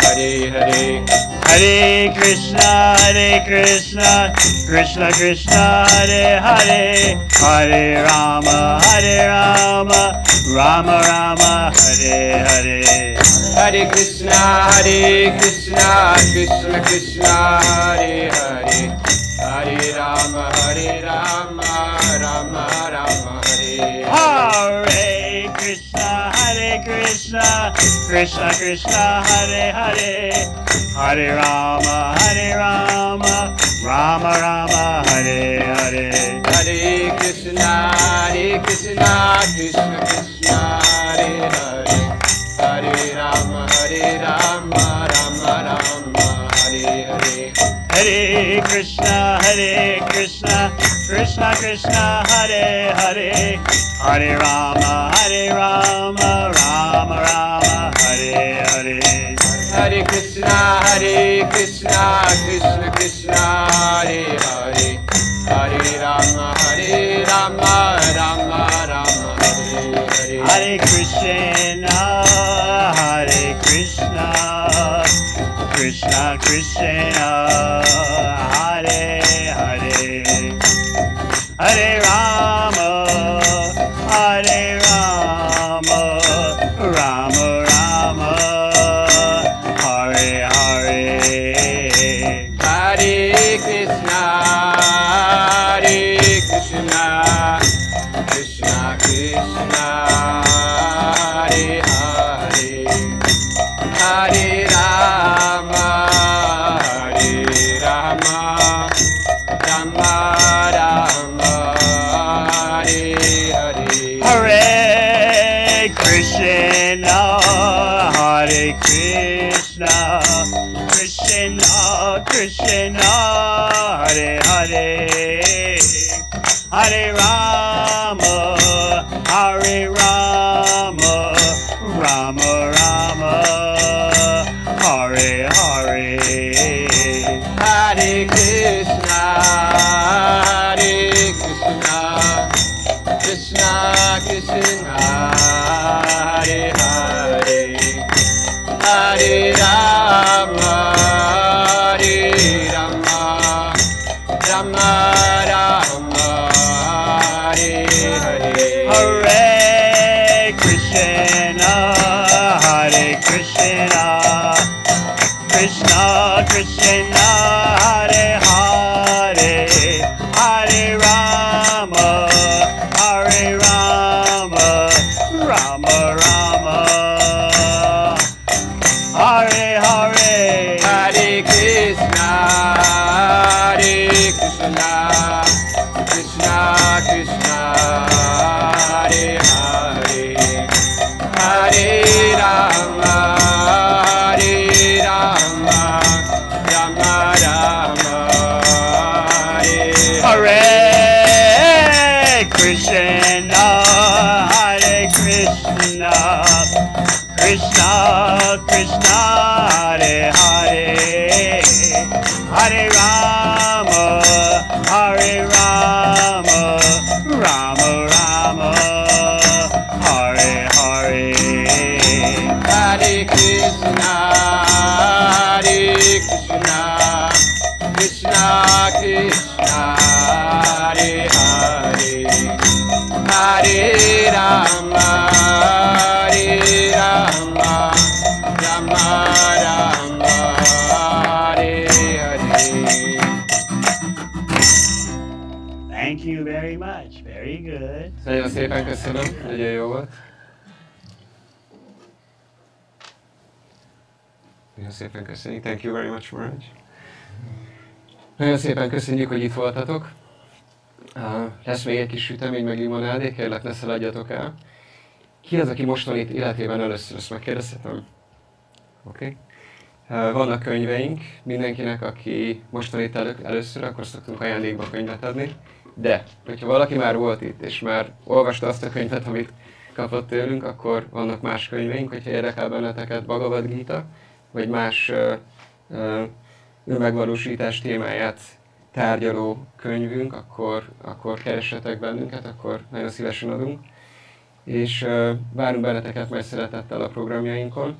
Hare Hare Hare Krishna Krishna Krishna Hare Hare Hare Rama Rama Rama Hare Hare Hare Krishna Krishna Krishna Hare Hare Hare Rama Rama Rama Hare Hare Hare Krishna Krishna Krishna Hare Hare Hare Rama Rama Rama Hare Hare Krishna Krishna Hare Hare Hare Rama Rama Rama Hare Hare Hare Krishna Krishna Krishna Hare Hare Hare Rama Rama Rama Hare Hare Hare Krishna Krishna Hare Hare Hare Rama Rama Rama Hare Hare Hare Krishna Krishna Hare Hare Hare Rama Rama Rama Hare Hare Hare Krishna Krishna Hare Hare Hare Rama Rama Rama Hare Hare Hare Krishna Krishna Krishna Hare Hare Hare Rama Rama Rama Hare Hare Hare Krishna Krishna Hare Hare Hare Rama Rama Rama Hare Hare Hare Krishna Krishna Krishna Hare Hare Hare Rama Rama Rama Hare Hare Hare Krishna Krishna, Krishna, Hare Hare, Hare Rama, Hare Rama, Rama Rama, Hare Hare, Hare Krishna, Krishna Krishna, Hare Hare, Hare Rama, Hare Rama, Rama Rama, Hare Hare Krishna, Hare Krishna, Krishna Krishna, Hare Hare, Hare Rama, Hare Rama, Rama Rama, Hare Hare. Hare Krishna, Krishna Krishna, Hare Hare, Hare Rama, Rama Rama, Hare Hare. Thank you very much. Very good. Nagyon szépen köszönöm, nagyon jó volt. Nagyon szépen köszönjük. Thank you very much, Maharaj. Nagyon szépen köszönjük, hogy itt voltatok. Lesz még egy kis sütemény, meg limonádé, kérlek, ne szaladjatok el. Ki az, aki mostanit életében először, ezt megkérdezhetem? Oké. Vannak könyveink, mindenkinek, aki mostanit először, akkor szoktunk ajándékba könyvet adni. De, hogyha valaki már volt itt, és már olvasta azt a könyvet, amit kapott tőlünk, akkor vannak más könyveink, hogyha érdekel benneteket Bhagavad-gita, vagy más önmegvalósítás témáját tárgyaló könyvünk, akkor keressetek bennünket, akkor nagyon szívesen adunk. És várunk benneteket majd szeretettel a programjainkon.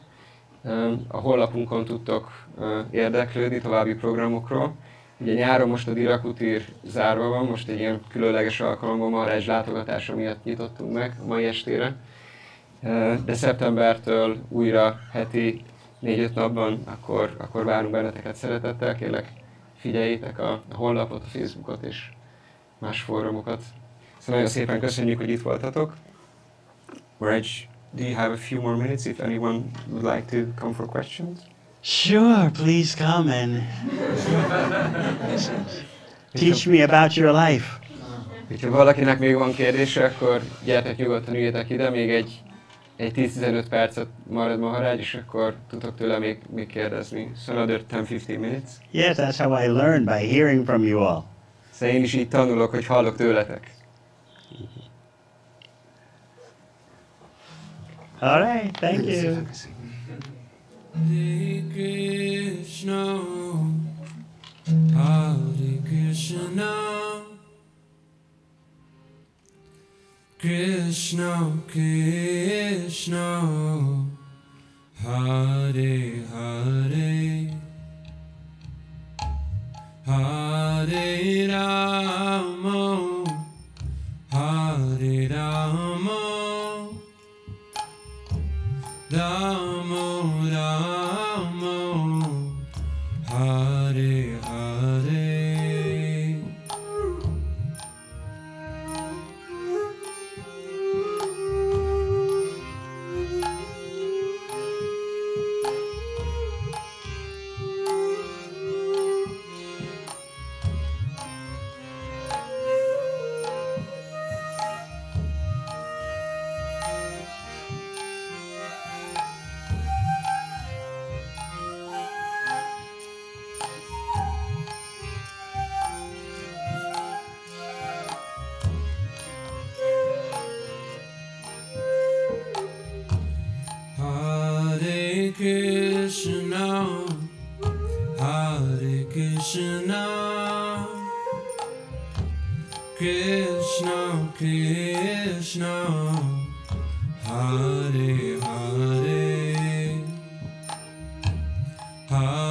A honlapunkon tudtok érdeklődni további programokról. Ugye nyáron most a Dhira Kutir zárva van, most egy ilyen különleges alkalommal Maharaj látogatása miatt nyitottunk meg a mai estére. De szeptembertől újra heti 4-5 napban, akkor várunk benneteket szeretettel. Kérlek, figyeljétek a honlapot, a Facebookot és más fórumokat. Szóval nagyon szépen köszönjük, hogy itt voltatok. Maharaj, do you have a few more minutes if anyone would like to come for questions? Sure, please come and teach me about your life. Ha valakinek még van kérdése, akkor gyertek nyugodtan, üljetek ide, még egy 10-15 percet marad Maharaj, és akkor tudok tőle még kérdezni. So another 10-15 minutes. Yes, that's how I learn, by hearing from you all. Szóval én is így tanulok, hogy hallok tőletek. All right, thank you. Hare Krishna, Hare Krishna, Krishna Krishna, Hare Hare, Hare Rama, Hare Rama, Rama Rama, Hare Hare. Hare Krishna, Hare Krishna, Krishna Krishna, Hare Hare, Hare